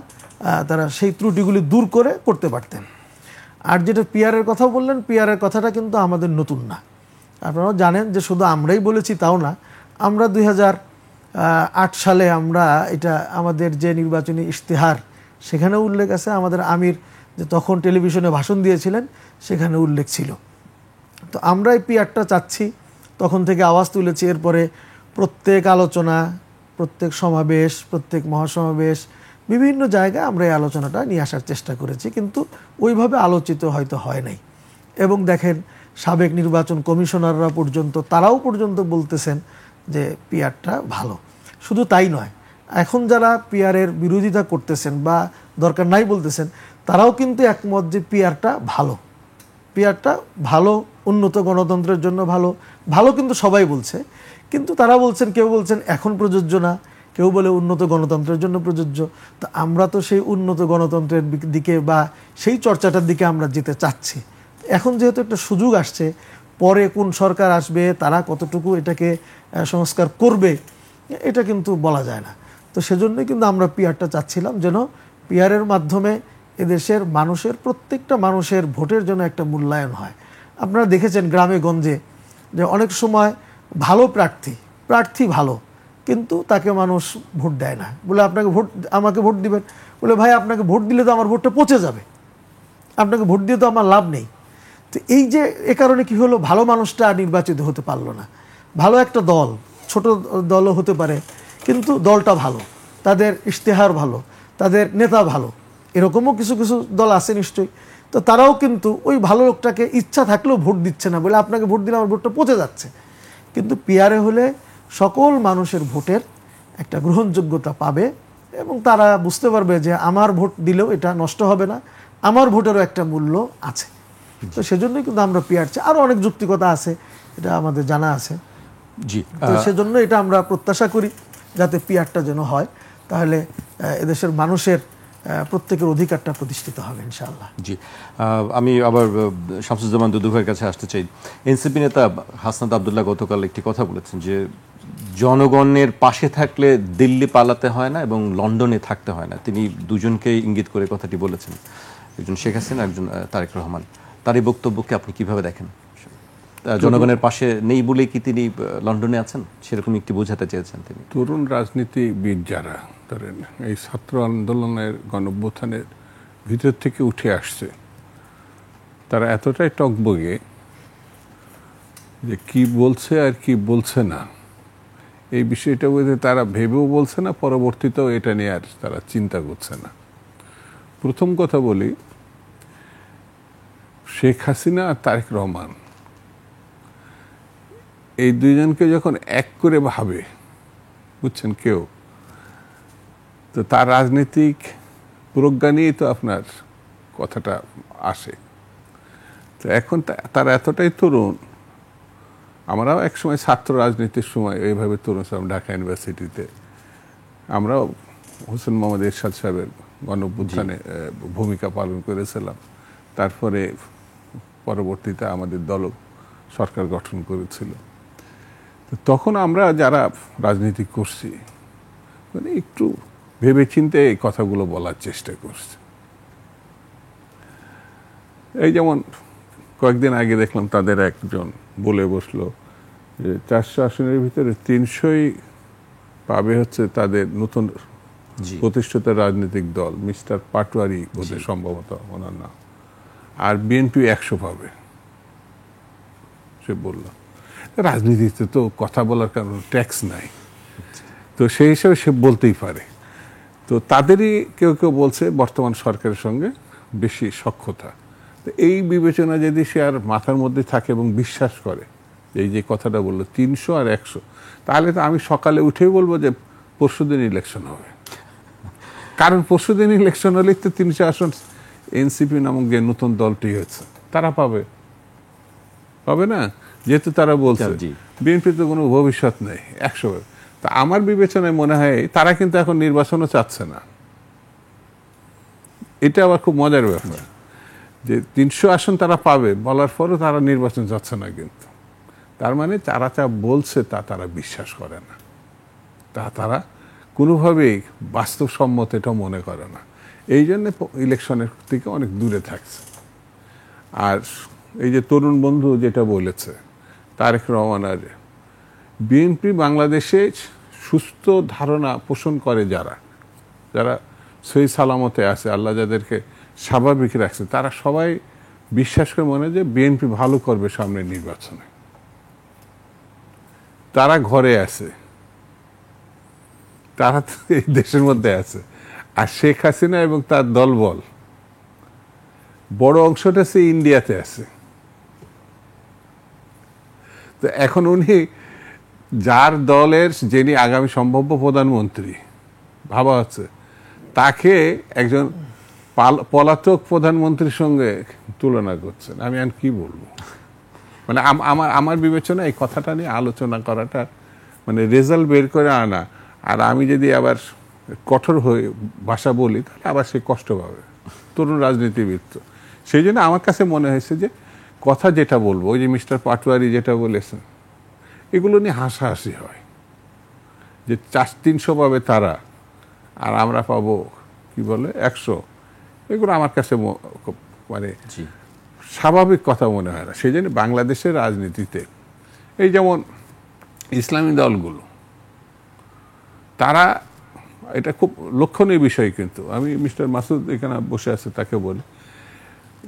তারা সেই ত্রুটিগুলি দূর করে করতে পারতেন। আর যেটা পিআরের কথা বললেন, পিআরের কথাটা কিন্তু আমাদের নতুন না। আপনারাও জানেন যে শুধু আমরাই বলেছি তাও না, আমরা 2008 সালে আমরা এটা আমাদের যে নির্বাচনী ইশতেহার সেখানে উল্লেখ আছে, আমাদের আমির যে তখন টেলিভিশনে ভাষণ দিয়েছিলেন সেখানে উল্লেখ ছিল। তো আমরা এই পিআরটা চাচ্ছি, তখন থেকে আওয়াজ তুলেছি। এরপরে প্রত্যেক আলোচনা, প্রত্যেক সমাবেশ, প্রত্যেক মহাসমাবেশ, বিভিন্ন জায়গায় আমরা এই আলোচনাটা নিয়ে আসার চেষ্টা করেছি, কিন্তু ওইভাবে আলোচিত হয়তো হয় নাই। এবং দেখেন সাবেক নির্বাচন কমিশনাররা পর্যন্ত, তারাও পর্যন্ত বলতেছেন যে পিআরটা ভালো। শুধু তাই নয়, এখন যারা পিআরের বিরোধিতা করতেছেন বা দরকার নাই বলতেছেন, তারাও কিন্তু একমত যে পিআরটা ভালো, পিআরটা ভালো, উন্নত গণতন্ত্রের জন্য ভালো। ভালো কিন্তু সবাই বলছে, কিন্তু তারা বলছেন, কেউ বলছেন এখন প্রযোজ্য না, কেউ বলে উন্নত গণতন্ত্রের জন্য প্রযোজ্য। তো আমরা তো সেই উন্নত গণতন্ত্রের দিকে বা সেই চর্চাটার দিকে আমরা যেতে চাচ্ছি। এখন যেহেতু একটা সুযোগ আসছে, পরে কোন সরকার আসবে, তারা কতটুকু এটাকে সংস্কার করবে, এটা কিন্তু বলা যায় না। তো সেজন্যই কিন্তু আমরা পিআরটা চাচ্ছিলাম, যেন পিআরের মাধ্যমে এদেশের মানুষের, প্রত্যেকটা মানুষের ভোটের জন্য একটা মূল্যায়ন হয়। আপনারা দেখেছেন গ্রামে গঞ্জে যে অনেক সময় ভালো প্রার্থী ভালো, কিন্তু তাকে মানুষ ভোট দেয় না। বলে আমাকে ভোট দিবেন, বলে ভাই আপনাকে ভোট দিলে তো আমার ভোটটা পচে যাবে, আপনাকে ভোট দিয়ে তো আমার লাভ নেই। তো এই যে এ কারণে কি হলো, ভালো মানুষটা নির্বাচিত হতে পারলো না। ভালো একটা দল, ছোট দলও হতে পারে, কিন্তু দলটা ভালো, তাদের ইশতেহার ভালো, তাদের নেতা ভালো, এরকমও কিছু কিছু দল আছে নিশ্চয়ই। তো তারাও কিন্তু ওই ভালো লোকটাকে ইচ্ছা থাকলেও ভোট দিচ্ছে না, বলে আপনাকে ভোট দিলে আমার ভোটটা পচে যাচ্ছে। কিন্তু পিয়ারে হলে সকল মানুষের ভোটের একটা গ্রহণযোগ্যতা পাবে এবং তারা বুঝতে পারবে যে আমার ভোট দিলেও এটা নষ্ট হবে না, আমার ভোটেরও একটা মূল্য আছে। তো সেজন্যই কিন্তু আমরা পিয়ার চাই। আরও অনেক যুক্তিকতা আছে, এটা আমাদের জানা আছে। জি, তো সেজন্য এটা আমরা প্রত্যাশা করি যাতে পিয়ারটা যেন হয়, তাহলে এদেশের মানুষের প্রত্যেকের অধিকারটা প্রতিষ্ঠিত হবে ইনশাআল্লাহ। জি, আমি আবার শামসুজ্জামান দুদু ভাইয়ের কাছে আসতে চাই। এনসিপি নেতা হাসনাত আবদুল্লাহ গতকাল একটি কথা বলেছেন যে জনগণের পাশে থাকলে দিল্লি পালাতে হয় না এবং লন্ডনে থাকতে হয় না। তিনি দুজনকে ইঙ্গিত করে কথাটি বলেছেন, একজন শেখ হাসিনা, একজন তারেক রহমান। তার এই বক্তব্যকে আপনি কিভাবে দেখেন? জনগণের পাশে নেই বলেই কি তিনি লন্ডনে আছেন, সেরকম একটি বোঝাতে চেয়েছেন তিনি। তরুণ রাজনীতিবিদ যারা ধরেন এই ছাত্র আন্দোলনের গণঅভ্যুত্থানের ভিতর থেকে উঠে আসছে, তারা এতটাই টকবগে যে কি বলছে আর কি বলছে না এই বিষয়টা বোধহয় তারা ভেবেও বলছে না, পরবর্তীতেও এটা নিয়ে আর তারা চিন্তা করছে না। প্রথম কথা বলি, শেখ হাসিনা আর তারেক রহমান এই দুইজনকে যখন এক করে ভাবে, বুঝছেন, কেউ তো তার রাজনৈতিক প্রজ্ঞা নিয়েই তো আপনার কথাটা আসে। তো এখন তারা এতটাই তরুণ, আমরাও একসময় ছাত্র রাজনীতির সময় এইভাবে তরুণ ছিলাম ঢাকা ইউনিভার্সিটিতে। আমরাও হোসেন মোহাম্মদ এরশাদ সাহেবের গণঅভ্যুত্থানে ভূমিকা পালন করেছিলাম। তারপরে পরবর্তীতে আমাদের দল সরকার গঠন করেছিল। তো তখন আমরা যারা রাজনীতি করছি মানে একটু ভেবেচিন্তে এই কথাগুলো বলার চেষ্টা করছি। এই যেমন কয়েকদিন আগে দেখলাম তাদের একজন বলে বসলো যে 400 আসনের ভিতরে 300ই পাবে হচ্ছে তাদের নতুন প্রতিষ্ঠিত রাজনৈতিক দল, মিস্টার পাটোয়ারি ওদের সম্ভবত ওনার নাম, আর বিএনপি 100 পাবে। সে বলল রাজনীতিতে তো কথা বলার কারণ ট্যাক্স নাই, তো সেই হিসাবে সে বলতেই পারে। তো তাদেরই কেউ কেউ বলছে বর্তমান সরকারের সঙ্গে বেশি সখ্যতা। তো এই বিবেচনা যদি সে আর মাথার মধ্যে থাকে এবং বিশ্বাস করে এই যে কথাটা বললো 300 আর 100, তাহলে তো আমি সকালে উঠেই বলবো যে পরশুদিন ইলেকশন হবে। কারণ পরশুদিন ইলেকশন হলে তো 300 আসন এনসিপি নামক যে নতুন দলটি হয়েছে তারা পাবে না, যেহেতু তারা বলছে বিএনপির তো কোনো ভবিষ্যৎ নেই 100। তা আমার বিবেচনায় মনে হয় তারা কিন্তু এখন নির্বাচনও চাচ্ছে না। এটা আবার খুব মজার ব্যাপার যে 300 আসন তারা পাবে বলার পরও তারা নির্বাচন যাচ্ছে না। কিন্তু তার মানে তারা যা বলছে তা তারা বিশ্বাস করে না, তারা কোনোভাবেই বাস্তবসম্মত এটা মনে করে না। এই জন্যে ইলেকশনের থেকে অনেক দূরে থাকছে। আর এই যে তরুণ বন্ধু যেটা বলেছে তারেক রহমান, আর বিএনপি বাংলাদেশে সুস্থ ধারণা পোষণ করে যারা সহি সালামতে আছে, আল্লাহ যাদেরকে স্বাভাবিক রাখছে, তারা সবাই বিশ্বাস করে মনে যে বিএনপি ভালো করবে সামনে নির্বাচনে। তারা ঘরে আছে, তারা এই দেশের মধ্যে আছে। আর শেখ হাসিনা এবং তার দলবল বড় অংশটা সে ইন্ডিয়াতে আছে। তো এখন উনি যার দলের যিনি আগামী সম্ভাব্য প্রধানমন্ত্রী ভাবা হচ্ছে, তাকে একজন পলাতক প্রধানমন্ত্রীর সঙ্গে তুলনা করছেন। আমি আর কি বলবো, মানে আমার বিবেচনা এই কথাটা নিয়ে আলোচনা করাটা মানে রেজাল্ট বের করে আনা, আর আমি যদি আবার কঠোর হয়ে ভাষা বলি তাহলে আবার সে কষ্ট পাবে তরুণ রাজনীতিবিদ। সেই জন্য আমার কাছে মনে হয়েছে যে কথা যেটা বলবো, ওই যে মিস্টার পাটোয়ারি যেটা বলেছেন, এগুলো নিয়ে হাসাহাসি হয় যে 400-300 পাবে তারা আর আমরা পাবো কি বলে 100। এগুলো আমার কাছে মানে স্বাভাবিক কথা মনে হয় না। সেই জন্য বাংলাদেশের রাজনীতিতে এই যেমন ইসলামী দলগুলো তারা এটা খুব লক্ষণীয় বিষয়, কিন্তু আমি মিস্টার মাসুদ এখানে বসে আছে তাকে বলি,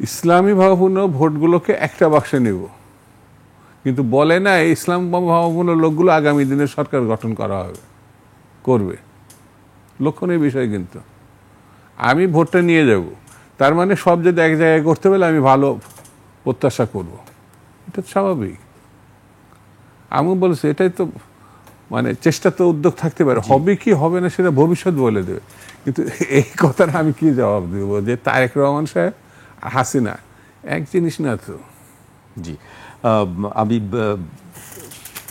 ইসলামী ভাবপূর্ণ ভোটগুলোকে একটা বাক্সে নেব, কিন্তু বলে না এই ইসলাম ভাবপূর্ণ লোকগুলো আগামী দিনে সরকার গঠন করা হবে, করবে। লক্ষণীয় বিষয়, কিন্তু আমি ভোটটা নিয়ে যাব, তার মানে সব যদি এক জায়গায় করতে পারলে আমি ভালো প্রত্যাশা করব, এটা স্বাভাবিক। আমি বলছি এটাই তো, মানে চেষ্টা তো উদ্যোগ থাকতে পারে, হবে কি হবে না সেটা ভবিষ্যৎ বলে দেবে। কিন্তু এই কথাটা আমি কি জবাব দেবো যে তারেক রহমান সাহেব আর হাসিনা এক জিনিস না তো? জি, আমি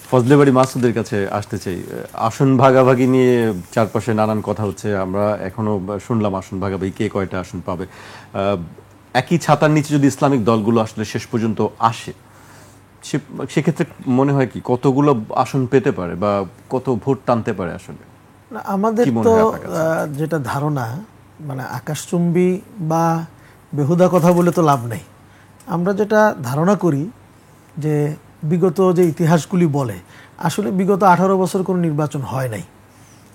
ফজলে বাড়ি মাসুদের কাছে আসতে চাই। আসন ভাগাভাগি নিয়ে চারপাশে নানান কথা হচ্ছে, আমরা এখনো শুনলাম আসন ভাগাভাগি কে কয়টা আসন পাবে। একই ছাতার নিচে যদি ইসলামিক দলগুলো আসলে শেষ পর্যন্ত আসে, সেক্ষেত্রে মনে হয় কি কতগুলো আসন পেতে পারে বা কত ভোট টানতে পারে আসলে? আমাদের তো যেটা ধারণা, মানে আকাশচুম্বী বা বেহুদা কথা বলে তো লাভ নেই। আমরা যেটা ধারণা করি যে বিগত যে ইতিহাসগুলি বলে, আসলে বিগত 18 বছর কোনো নির্বাচন হয় নাই,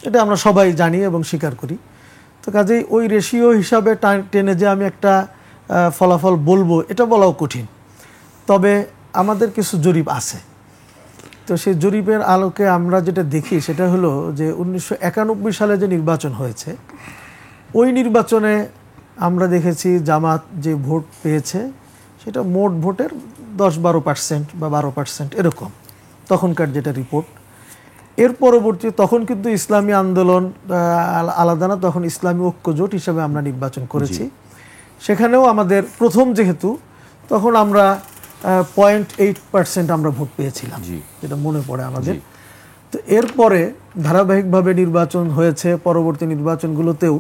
এটা আমরা সবাই জানি এবং স্বীকার করি। তো কাজেই ওই রেশিও হিসাবে টেনে যে আমি একটা ফলাফল বলবো, এটা বলাও কঠিন। তবে আমাদের কিছু জরিপ আছে, তো সেই জরিপের আলোকে আমরা যেটা দেখি সেটা হলো যে 1991 সালে যে নির্বাচন হয়েছে, ওই নির্বাচনে আমরা দেখেছি জামাত যে ভোট পেয়েছে সেটা মোট ভোটের 10-12% বা 12% এরকম, তখনকার যেটা রিপোর্ট। এর পরবর্তী তখন কিন্তু ইসলামী আন্দোলন আলাদা না, তখন ইসলামী ঐক্য জোট হিসাবে আমরা নির্বাচন করেছি। সেখানেও আমাদের প্রথম যেহেতু, তখন আমরা 0.8% আমরা ভোট পেয়েছিলাম, যেটা মনে পড়ে আমাদের। তো এরপরে ধারাবাহিকভাবে নির্বাচন হয়েছে, পরবর্তী নির্বাচনগুলোতেও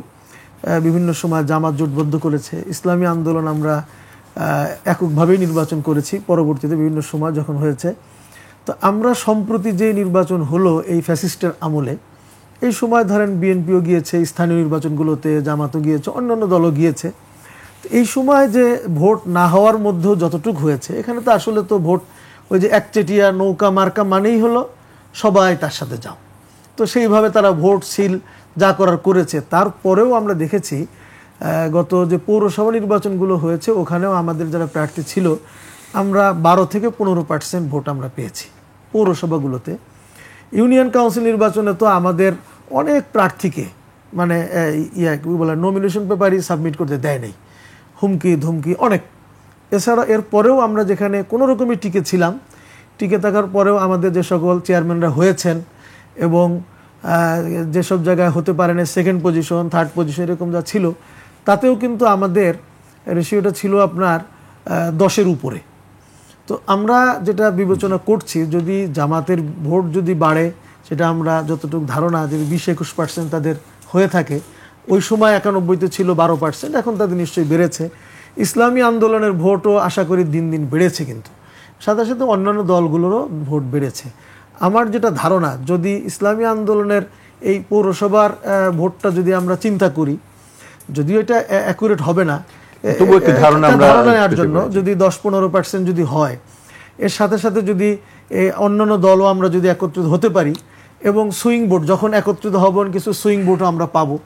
বিভিন্ন সময় জামাত জোটবদ্ধ করেছে, ইসলামী আন্দোলন আমরা এককভাবেই নির্বাচন করেছি পরবর্তীতে বিভিন্ন সময় যখন হয়েছে। তো আমরা সম্প্রতি যে নির্বাচন হলো এই ফ্যাসিস্টের আমলে, এই সময় ধরেন বিএনপিও গিয়েছে স্থানীয় নির্বাচনগুলোতে, জামাতও গিয়েছে, অন্যান্য দলও গিয়েছে। এই সময় যে ভোট না হওয়ার মধ্যেও যতটুকু হয়েছে, এখানে তো আসলে তো ভোট ওই যে একচেটিয়া নৌকা মার্কা মানেই হলো সবাই তার সাথে যাও, তো সেইভাবে তারা ভোট সিল যা করার করেছে। তারপরেও আমরা দেখেছি গত যে পৌরসভা নির্বাচনগুলো হয়েছে, ওখানেও আমাদের যারা প্রার্থী ছিল, আমরা 12 থেকে 15% ভোট আমরা পেয়েছি পৌরসভাগুলোতে। ইউনিয়ন কাউন্সিল নির্বাচনে তো আমাদের অনেক প্রার্থীকে মানে কি বলে নমিনেশন পেপারই সাবমিট করতে দেয় নাই, হুমকি ধুমকি অনেক। এছাড়া এরপরেও আমরা যেখানে কোনো রকমই টিকে ছিলাম, টিকে থাকার পরেও আমাদের যে সকল চেয়ারম্যানরা হয়েছেন এবং যেসব জায়গায় হতে পারে না সেকেন্ড পজিশন, থার্ড পজিশন এরকম যা ছিল, তাতেও কিন্তু আমাদের রেশিওটা ছিল আপনার 10-এর উপরে। তো আমরা যেটা বিবেচনা করছি, যদি জামাতের ভোট যদি বাড়ে, সেটা আমরা যতটুকু ধারণা যদি 20-21% তাদের হয়ে থাকে, ওই সময় 91-তে ছিল 12%, এখন তাদের নিশ্চয়ই বেড়েছে। ইসলামী আন্দোলনের ভোটও আশা করি দিন দিন বেড়েছে, কিন্তু সাথে সাথে অন্যান্য দলগুলোরও ভোট বেড়েছে। আমার যেটা ধারণা, যদি ইসলামী আন্দোলনের এই পৌরসভার ভোটটা যদি আমরা চিন্তা করি, যদিও এটা অ্যাকুরেট হবে না, ধারণা নেওয়ার জন্য যদি 10-15% যদি হয়, এর সাথে সাথে যদি অন্যান্য দলও আমরা যদি একত্রিত হতে পারি এবং সুইং ভোট যখন একত্রিত হবেন, কিছু সুইং ভোটও আমরা পাবো,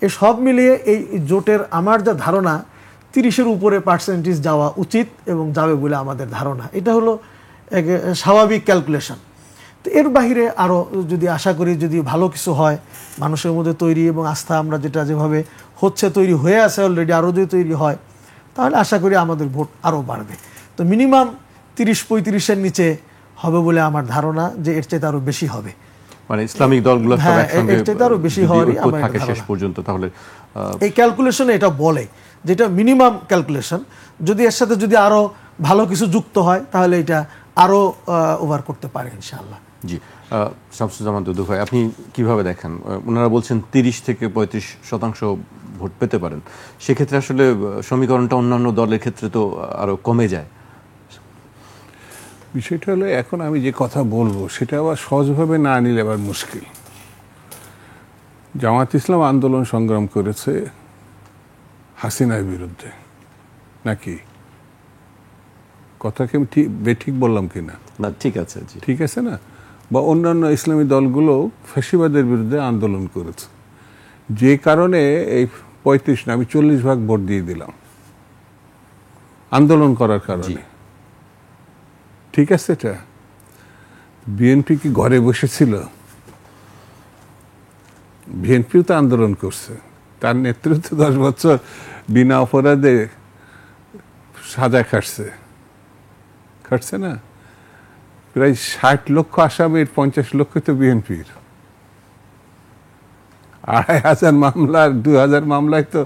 এ সব মিলিয়ে এই জোটের আমার যা ধারণা 30-এর উপরে পার্সেন্টেজ যাওয়া উচিত এবং যাবে বলে আমাদের ধারণা। এটা হলো এক স্বাভাবিক ক্যালকুলেশন। তো এর বাহিরে আরও যদি আশা করি যদি ভালো কিছু হয়, মানুষের মধ্যে তৈরি এবং আস্থা আমরা যেটা যেভাবে হচ্ছে তৈরি হয়ে আছে অলরেডি, আরও যদি তৈরি হয়, তাহলে আশা করি আমাদের ভোট আরও বাড়বে। তো মিনিমাম 30-35-এর নিচে হবে বলে আমার ধারণা, যে এর চাইতে আরও বেশি হবে। মানে ইসলামিক দলগুলো সব একসঙ্গে এর চাইতে আরও বেশি হওয়ারই আমার থাকে শেষ পর্যন্ত। তাহলে এই ক্যালকুলেশনে এটা বলে, যেটা মিনিমাম ক্যালকুলেশন, যদি এর সাথে যদি আরও ভালো কিছু যুক্ত হয় তাহলে এটা আরও ওভার করতে পারে ইনশাআল্লাহ। জি, শামসুজ্জামান দুদু ভাই, আপনি কিভাবে দেখেন? ওনারা বলছেন 30-35% ভোট পেতে পারেন, সেক্ষেত্রে আসলে সমীকরণটা অন্যান্য দলের ক্ষেত্রে তো আরো কমে যায়। বিষয়টা হলো, এখন আমি যে কথা বলবো সেটা আবার সহজভাবে না নিলে আবার মুশকিল। জামাত ইসলাম আন্দোলন সংগ্রাম করেছে হাসিনার বিরুদ্ধে, নাকি? কথা কি আমি বেঠিক বললাম কিনা? না, ঠিক আছে। জি, ঠিক আছে না? বা অন্যান্য ইসলামী দলগুলো ফ্যাসিবাদের বিরুদ্ধে আন্দোলন করেছে, যে কারণে এই 35 না আমি 40% ভোট দিয়ে দিলাম আন্দোলন করার কারণে। ঠিক আছে, এটা বিএনপি কি ঘরে বসেছিল? বিএনপিও তো আন্দোলন করছে, তার নেতৃত্বে 10 বছর বিনা অপরাধে সাজা খাটছে না? প্রায় 60 লক্ষ আসামির 50 লক্ষ তো বিএনপির, 2500 মামলার 2000 মামলায় তো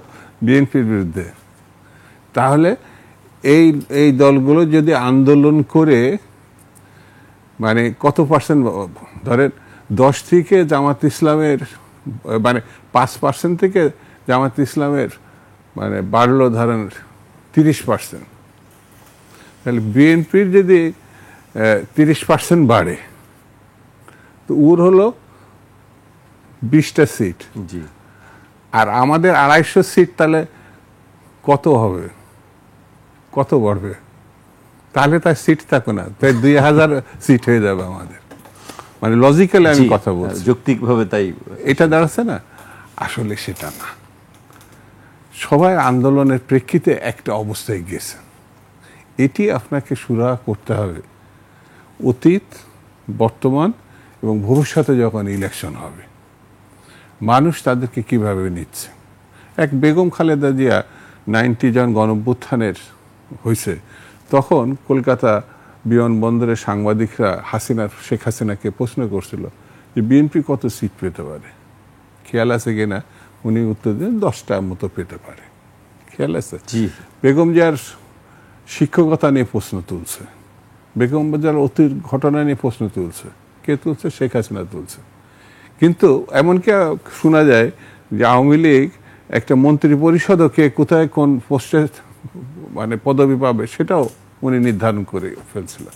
বিএনপির বিরুদ্ধে। তাহলে এই দলগুলো যদি আন্দোলন করে মানে কত পার্সেন্ট, ধরেন 10 থেকে জামাত ইসলামের মানে 5% থেকে জামাত ইসলামের মানে বাড়লো ধরেন 30%, তাহলে বিএনপির যদি 30% বাড়ে তো ওর হলো 20টা সিট, জি, আর আমাদের 250 সিট, তাহলে কত হবে, কত বাড়বে? তাহলে তার সিট থাকবে না, তাই 2000 সিট হয়ে যাবে আমাদের। মানে লজিক্যালি আমি কথা বলছি, যৌক্তিকভাবে তাই এটা দাঁড়াচ্ছে না। আসলে সেটা না, সবাই আন্দোলনের প্রেক্ষিতে একটা অবস্থায় গেছে, এটি আপনাকে সুরাহা করতে হবে অতীত, বর্তমান এবং ভবিষ্যতে যখন ইলেকশন হবে মানুষ তাদেরকে কিভাবে নিচ্ছে। এক বেগম খালেদা জিয়া 90 জন গণঅভ্যুত্থানের হয়েছে, তখন কলকাতা বিমানবন্দরের সাংবাদিকরা শেখ হাসিনাকে প্রশ্ন করছিল যে বিএনপি কত সিট পেতে পারে, খেয়াল আছে কিনা? উনি উত্তর দেন 10টার মতো পেতে পারে। খেয়াল আছে? জি। বেগম জিয়ার শিক্ষকতা নিয়ে প্রশ্ন তুলছে, বেগম জিয়ার অতীত ঘটনা নিয়ে প্রশ্ন তুলছে, কে তুলছে? শেখ হাসিনা তুলছে। কিন্তু এমনকি শোনা যায় যে আওয়ামী লীগ একটা মন্ত্রী পরিষদও কে কোথায় কোন পোস্টে মানে পদবি পাবে সেটাও উনি নির্ধারণ করে ফেলছিলেন।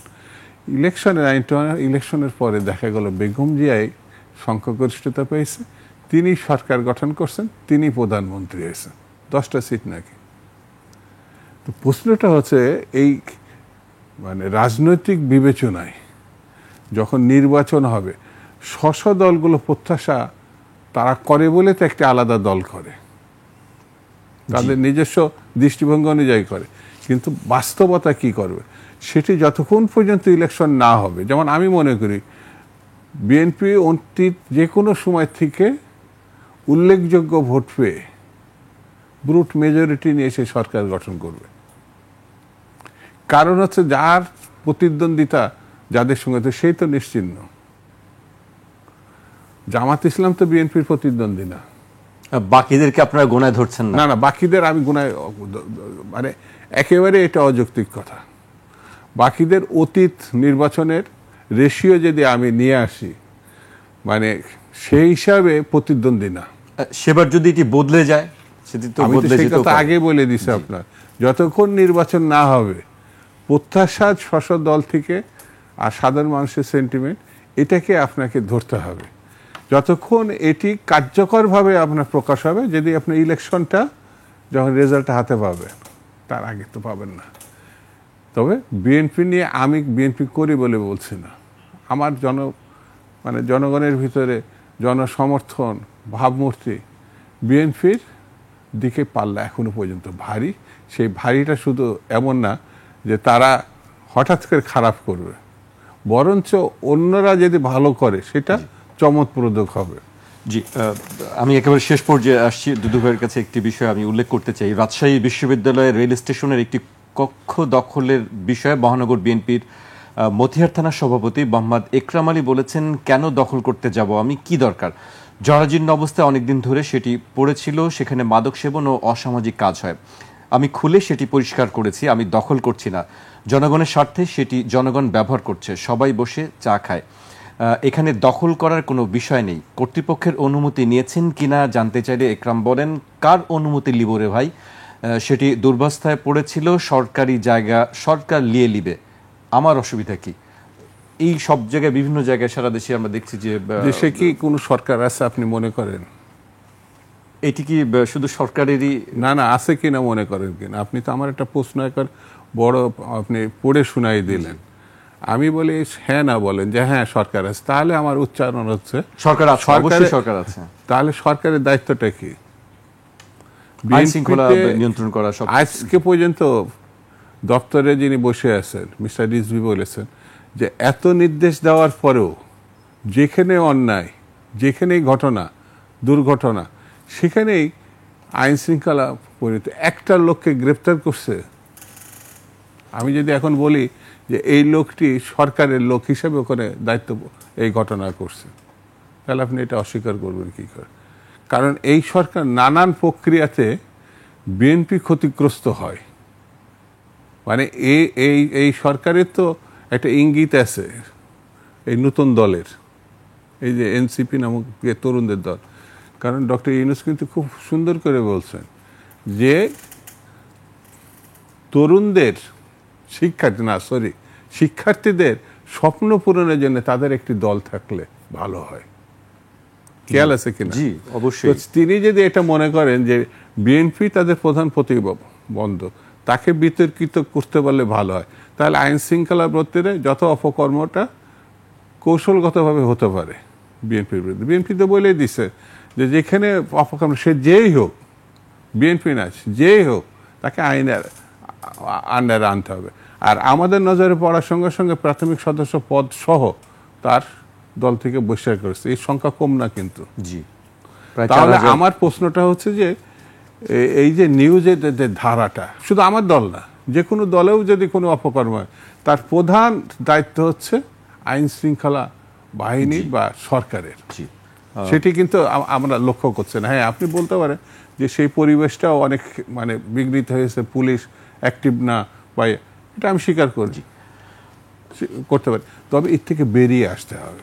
ইলেকশনের পরে দেখা গেল বেগম জিয়াই সংখ্যাগরিষ্ঠতা পেয়েছে, তিনি সরকার গঠন করছেন, তিনি প্রধানমন্ত্রী হয়েছেন, 10টা সিট নাকি। তো প্রশ্নটা হচ্ছে এই মানে রাজনৈতিক বিবেচনায় যখন নির্বাচন হবে, স্ব দলগুলো প্রত্যাশা তারা করে বলে তো একটা আলাদা দল করে, তাদের নিজস্ব দৃষ্টিভঙ্গি অনুযায়ী করে, কিন্তু বাস্তবতা কি করবে সেটি যতক্ষণ পর্যন্ত ইলেকশন না হবে। যেমন আমি মনে করি বিএনপি অতীত যে কোনো সময় থেকে উল্লেখযোগ্য ভোট পেয়ে ব্রুট মেজরিটি নিয়ে সে সরকার গঠন করবে। কারণ হচ্ছে যার প্রতিদ্বন্দ্বিতা যাদের সঙ্গে, তো সেই তো নিশ্চিহ্ন। জামাত ইসলাম তো বিএনপির প্রতিদ্বন্দ্বী না। বাকিদেরকে আপনারা গোনায় ধরছেন না? না, বাকিদের আমি গোনায় মানে একেবারে এটা অযৌক্তিক কথা। বাকিদের অতীত নির্বাচনের রেশিও যদি আমি নিয়ে আসি, মানে সেই হিসাবে প্রতিদ্বন্দ্বী না। সেবার যদি এটি বদলে যায়, সেটি তো আমি তো বদলে সেই যেতেও কথা পারে। আগে বলে দিছি আপনার, যতক্ষণ নির্বাচন না হবে প্রত্যাশা স্ব দল থেকে আর সাধারণ মানুষের সেন্টিমেন্ট, এটাকে আপনাকে ধরতে হবে। যতক্ষণ এটি কার্যকরভাবে আপনার প্রকাশ হবে, যদি আপনার ইলেকশনটা যখন রেজাল্ট হাতে পাবেন, তার আগে তো পাবেন না। তবে বিএনপি নিয়ে আমি বিএনপি করি বলে বলছি না, আমার মানে জনগণের ভিতরে জনসমর্থন ভাবমূর্তি বিএনপির দিকে পাল্লা এখনো পর্যন্ত ভারী। সেই ভারীটা শুধু এমন না যে তারা হঠাৎ করে খারাপ করবে, বরঞ্চ অন্যরা যদি ভালো করে সেটা চমৎপ্রদ হবে। জি, আমি একেবারে শেষ পর্যায়ে আসছি। দুদু ভাইয়ের কাছে একটি বিষয় আমি উল্লেখ করতে চাই। রাজশাহী বিশ্ববিদ্যালয়ের রেল স্টেশনের একটি কক্ষ দখলের বিষয়ে মহানগর বিএনপির মতিহার থানার সভাপতি মোহাম্মদ একরাম আলী বলেছেন, কেন দখল করতে যাব আমি, কি দরকার? জরাজীর্ণ অবস্থায় অনেকদিন ধরে সেটি পড়েছিল, সেখানে মাদক সেবন ও অসামাজিক কাজ হয়। আমি খুলে সেটি পরিষ্কার করেছি, আমি দখল করছি না। জনগণের স্বার্থে সেটি জনগণ ব্যবহার করছে, সবাই বসে চা খায়। এখানে দখল করার কোনো বিষয় নেই। কর্তৃপক্ষের অনুমতি নিয়েছেন কিনা জানতে চাইলে একরাম বলেন, কার অনুমতি লিব রে ভাই, সেটি দুর্বস্থায় পড়েছিল, সরকারি জায়গা সরকার লিয়ে লিবে, আমার অসুবিধা কি? এই সব জায়গায় বিভিন্ন জায়গায় সারা দেশে আমরা দেখছি যে দেশে কি কোনো সরকার আছে আপনি মনে করেন? এটি কি শুধু সরকারেরই? না, আছে কিনা মনে করেন কিনা? আপনি তো আমার একটা প্রশ্ন একবার বড় আপনি পড়ে শোনাই দিলেন। আমি বলি হ্যাঁ না বলেন যে হ্যাঁ সরকার আছে, তাহলে আমার উচ্চারণ হচ্ছে সরকার আছে, অবশ্যই সরকার আছে। তাহলে সরকারের দায়িত্বটা কি? আইন শৃঙ্খলা নিয়ন্ত্রণ করা। সব আজকে পর্যন্ত দপ্তরে যিনি বসে আছেন মিস্টার রিজভী বলেছেন যে এত নির্দেশ দেওয়ার পরেও যেখানে অন্যায়, যেখানেই ঘটনা, দুর্ঘটনা, সেখানেই আইন শৃঙ্খলা পরিণত একটা লোককে গ্রেপ্তার করছে। আমি যদি এখন বলি যে এই লোকটি সরকারের লোক হিসেবে ওখানে দায়িত্ব এই ঘটনা করছে, তাহলে আপনি এটা অস্বীকার করবেন কি করে? কারণ এই সরকার নানান প্রক্রিয়াতে বিএনপি ক্ষতিগ্রস্ত হয়। মানে এই সরকারের তো একটা ইঙ্গিত আছে এই নতুন দলের, এই যে এনসিপি নামক তরুণদের দল। কারণ ডক্টর ইউনূস কিন্তু খুব সুন্দর করে বলছেন যে তরুণদের শিক্ষার্থীদের স্বপ্ন পূরণের জন্য তাদের একটি দল থাকলে ভালো হয়। খেয়াল আছে কিনা? জি, অবশ্যই। তিনি যদি এটা মনে করেন যে বিএনপি তাদের প্রধান প্রতিবন্ধক, তাকে বিতর্কিত করতে পারলে ভালো হয়, তাহলে আইন শৃঙ্খলা প্রত্যেকে যত অপকর্মটা কৌশলগতভাবে হতে পারে বিএনপির বিরুদ্ধে। বিএনপি তো বলেই দিছে যে যেখানে অপকর্ম, সে যেই হোক, বিএনপি না যেই হোক, তাকে আইনের আন্ডারে আনতে হবে। আর আমাদের নজরে পড়ার সঙ্গে সঙ্গে প্রাথমিক সদস্য পদ সহ তার দল থেকে বহিষ্কার করেছে। এই সংখ্যা কম না কিন্তু। জি। তাহলে আমার প্রশ্নটা হচ্ছে যে এই যে নিউজের যে ধারাটা, শুধু আমার দল না, যে কোনো দলেও যদি কোনো অপকর্ম হয়, তার প্রধান দায়িত্ব হচ্ছে আইন শৃঙ্খলা বাহিনী বা সরকারের। সেটি কিন্তু আমরা লক্ষ্য করছি না। হ্যাঁ, আপনি বলতে পারেন যে সেই পরিবেশটাও অনেক মানে বিঘ্নিত হয়েছে, পুলিশ অ্যাক্টিভ না, বা এটা আমি স্বীকার করতে পারি। তবে এর থেকে বেরিয়ে আসতে হবে।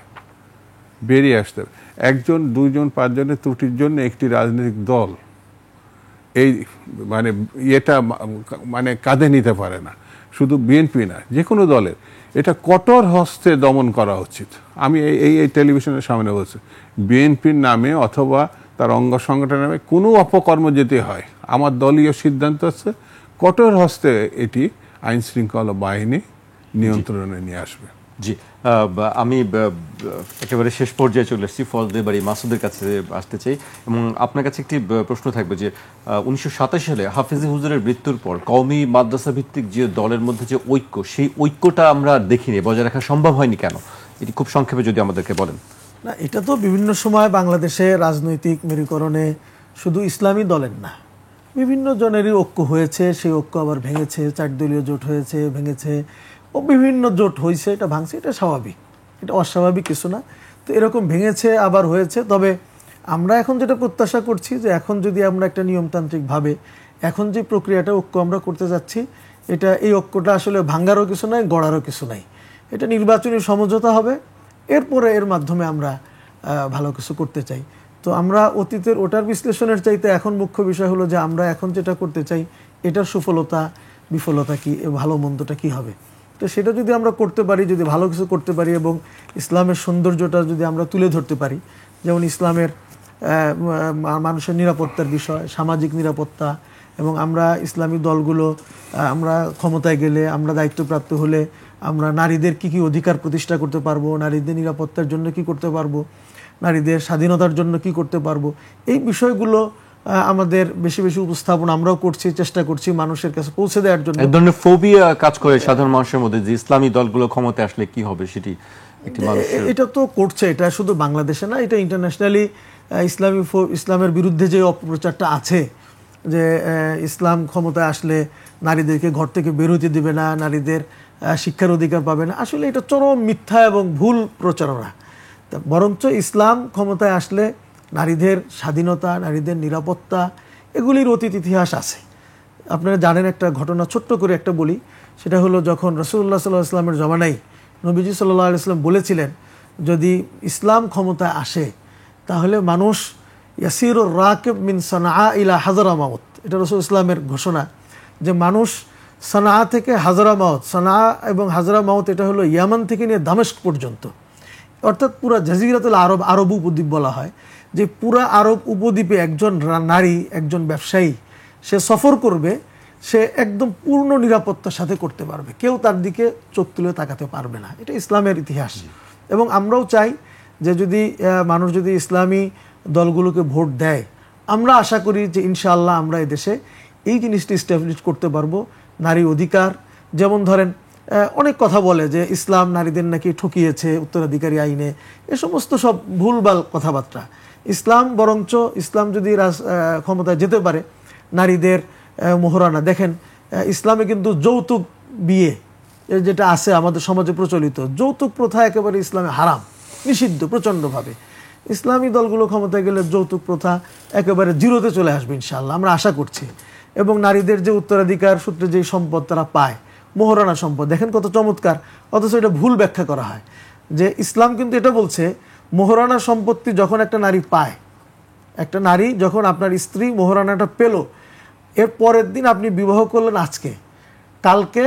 একজন, দুইজন, পাঁচজনের ত্রুটির জন্য একটি রাজনৈতিক দল এই মানে কাঁধে নিতে পারে না। শুধু বিএনপি না, যে কোনো দলের এটা কঠোর হস্তে দমন করা উচিত। আমি এই টেলিভিশনের সামনে বলছি, বিএনপির নামে অথবা তার অঙ্গ সংগঠনের নামে কোনো অপকর্ম যেতে হয়, আমার দলীয় সিদ্ধান্ত হচ্ছে কঠোর হস্তে এটি আইন শৃঙ্খলা বাহিনী নিয়ন্ত্রণে নিয়ে আসবে। জি, আমি একেবারে শেষ পর্যায়ে চলে এসেছি। ফজলে বাড়ি মাসুদের কাছে আসতে চাই এবং আপনার কাছে একটি প্রশ্ন থাকবে যে 1987 সালে হাফিজি হুজুরের মৃত্যুর পর কওমি মাদ্রাসা ভিত্তিক যে দলের মধ্যে যে ঐক্য, সেই ঐক্যটা আমরা দেখিনি, বজায় রাখা সম্ভব হয়নি কেন? এটি খুব সংক্ষেপে যদি আমাদেরকে বলেন। না, এটা তো বিভিন্ন সময় বাংলাদেশে রাজনৈতিক মেরুকরণে শুধু ইসলামী দলের না, বিভিন্ন জনেরই ঐক্য হয়েছে, সেই ঐক্য আবার ভেঙেছে, 4 দলীয় জোট হয়েছে, ভেঙেছে, ও বিভিন্ন জোট হয়েছে, এটা ভাঙছে, এটা স্বাভাবিক, এটা অস্বাভাবিক কিছু না। তো এরকম ভেঙেছে আবার হয়েছে। তবে আমরা এখন যেটা প্রত্যাশা করছি যে এখন যদি আমরা একটা নিয়মতান্ত্রিকভাবে এখন যে প্রক্রিয়াটা ঐক্য আমরা করতে যাচ্ছি, এটা এই ঐক্যটা আসলে ভাঙারও কিছু নাই, গড়ারও কিছু নাই। এটা নির্বাচনী সমঝোতা হবে, এরপরে এর মাধ্যমে আমরা ভালো কিছু করতে চাই। তো আমরা অতীতের ওটার বিশ্লেষণের চাইতে এখন মুখ্য বিষয় হলো যে আমরা এখন যেটা করতে চাই এটার সুফলতা বিফলতা কি, ভালো মন্দটা কি হবে। তো সেটা যদি আমরা করতে পারি, যদি ভালো কিছু করতে পারি এবং ইসলামের সৌন্দর্যটা যদি আমরা তুলে ধরতে পারি, যেমন ইসলামের মানুষের নিরাপত্তার বিষয়, সামাজিক নিরাপত্তা, এবং আমরা ইসলামী দলগুলো আমরা ক্ষমতায় গেলে, আমরা দায়িত্বপ্রাপ্ত হলে আমরা নারীদের কি কি অধিকার প্রতিষ্ঠা করতে পারবো, নারীদের নিরাপত্তার জন্য কি করতে পারবো, নারীদের স্বাধীনতার জন্য কি করতে পারবো, এই বিষয়গুলো আমাদের বেশি বেশি উপস্থাপন আমরাও করছি, চেষ্টা করছি মানুষের কাছে পৌঁছে দেওয়ার জন্য। এক ধরনের ফোবিয়া কাজ করে সাধারণ মানুষের মধ্যে যে ইসলামী দলগুলো ক্ষমতায় আসলে কি হবে সেটি একটি মানুষের, এটা তো করছে, এটা শুধু বাংলাদেশে না, এটা ইন্টারন্যাশনালি ইসলামের বিরুদ্ধে যে অপপ্রচারটা আছে যে ইসলাম ক্ষমতায় আসলে নারীদেরকে ঘর থেকে বের হতে দেবে না, নারীদের শিক্ষার অধিকার পাবে না, আসলে এটা চরম মিথ্যা এবং ভুল প্রচারণা। বরঞ্চ ইসলাম ক্ষমতায় আসলে নারীদের স্বাধীনতা, নারীদের নিরাপত্তা, এগুলির অতীত ইতিহাস আছে। আপনারা জানেন, একটা ঘটনা ছোট্ট করে একটা বলি, সেটা হলো যখন রাসূলুল্লাহ সাল্লাল্লাহু আলাইহি ওয়াসাল্লামের জমানায় নবীজি সাল্লাল্লাহু আলাইহি ওয়াসাল্লাম বলেছিলেন যদি ইসলাম ক্ষমতায় আসে তাহলে মানুষ ইয়াসিরুর রাকিব মিন সানআ ইলা হাজরামাউত, এটা রাসূল ইসলামের ঘোষণা যে মানুষ সানআ থেকে হাজরামাউত, সানআ এবং হাজরামাউত এটা হলো ইয়ামান থেকে নিয়ে দামেস্ক পর্যন্ত, অর্থাৎ পুরা জাজিরাতুল আরব উপদ্বীপ বলা হয়, যে পুরা আরব উপদ্বীপে একজন নারী, একজন ব্যবসায়ী সে সফর করবে সে একদম পূর্ণ নিরাপত্তার সাথে করতে পারবে, কেউ তার দিকে চোখ তুলে তাকাতে পারবে না। এটা ইসলামের ইতিহাস। এবং আমরাও চাই যে যদি মানুষ যদি ইসলামী দলগুলোকে ভোট দেয়, আমরা আশা করি যে ইনশাআল্লাহ আমরা এদেশে এই জিনিসটি এস্টাবলিশ করতে পারবো। নারী অধিকার, যেমন ধরেন অনেক কথা বলে যে ইসলাম নারীদের নাকি ঠকিয়েছে উত্তরাধিকারী আইনে, এ সমস্ত সব ভুলভাল কথাবার্তা। ইসলাম বরঞ্চ ইসলাম যদি ক্ষমতায় যেতে পারে, নারীদের মোহরানা দেখেন, ইসলামে কিন্তু যৌতুক বিয়ে যেটা আছে আমাদের সমাজে প্রচলিত, যৌতুক প্রথা একেবারে ইসলামে হারাম, নিষিদ্ধ প্রচণ্ডভাবে। ইসলামী দলগুলো ক্ষমতায় গেলে যৌতুক প্রথা একেবারে জিরোতে চলে আসবে ইনশাআল্লাহ, আমরা আশা করছি। এবং নারীদের যে উত্তরাধিকার সূত্রে যে সম্পদ তারা পায়, মোহরানা সম্পদ, দেখেন কত চমৎকার, অথচ এটা ভুল ব্যাখ্যা করা হয়। যে ইসলাম কিন্তু এটা বলছে মোহরানা সম্পত্তি যখন একটা নারী পায়, একটা নারী যখন আপনার স্ত্রী মোহরানাটা পেল, এর পরের দিন আপনি বিবাহ করলেন আজকে, কালকে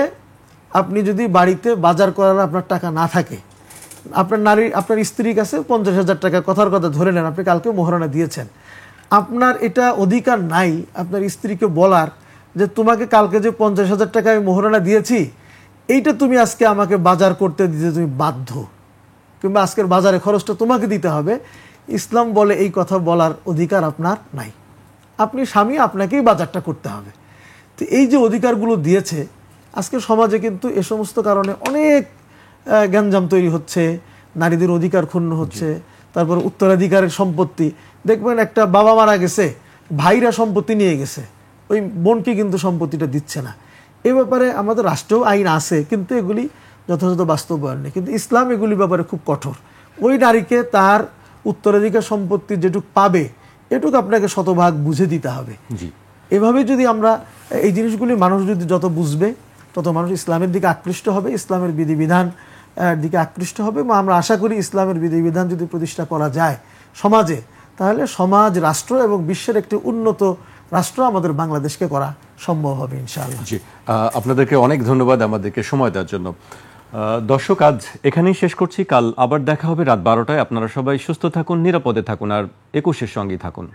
আপনি যদি বাড়িতে বাজার করার আপনার টাকা না থাকে, আপনার স্ত্রীর কাছে 50,000 টাকা, কথার কথা ধরে নেন আপনি কালকে মোহরানা দিয়েছেন, আপনার এটা অধিকার নাই আপনার স্ত্রীকে বলার যে তোমাকে কালকে যে 50,000 টাকা আমি মোহরানা দিয়েছি, এইটা তুমি আজকে আমাকে বাজার করতে দিতে তুমি বাধ্য, কিংবা আজকের বাজারে খরচটা তোমাকে দিতে হবে। ইসলাম বলে এই কথা বলার অধিকার আপনার নাই, আপনি স্বামী, আপনাকেই বাজারটা করতে হবে। তো এই যে অধিকারগুলো দিয়েছে, আজকে সমাজে কিন্তু এ সমস্ত কারণে অনেক গ্যাঞ্জাম তৈরি হচ্ছে, নারীদের অধিকার ক্ষুণ্ণ হচ্ছে। তারপর উত্তরাধিকারের সম্পত্তি দেখবেন, একটা বাবা মারা গেছে, ভাইরা সম্পত্তি নিয়ে গেছে, ওই বোনকে কিন্তু সম্পত্তিটা দিচ্ছে না। এ ব্যাপারে আমাদের রাষ্ট্রেও আইন আছে, কিন্তু এগুলি যথাযথ বাস্তবায়ন নেই। কিন্তু ইসলাম এগুলির ব্যাপারে খুব কঠোর। ওই নারীকে তার উত্তরাধিকার সম্পত্তি যেটুকু পাবে, এটুকু আপনাকে শতভাগ বুঝে দিতে হবে। এভাবে যদি আমরা এই জিনিসগুলি মানুষ যদি যত বুঝবে, তত মানুষ ইসলামের দিকে আকৃষ্ট হবে, ইসলামের বিধিবিধান দিকে আকৃষ্ট হবে। এবং আমরা আশা করি ইসলামের বিধিবিধান যদি প্রতিষ্ঠা করা যায় সমাজে, তাহলে সমাজ, রাষ্ট্র এবং বিশ্বের একটি উন্নত রাষ্ট্র আমাদের বাংলাদেশকে করা সম্ভব হবে ইনশাআল্লাহ। জি, আপনাদেরকে অনেক ধন্যবাদ আমাদেরকে সময় দেওয়ার জন্য। দর্শক, আজ এখানেই শেষ করছি। কাল আবার দেখা হবে রাত 12টায়। আপনারা সবাই সুস্থ থাকুন, নিরাপদে থাকুন, আর 21-এর সঙ্গেই থাকুন।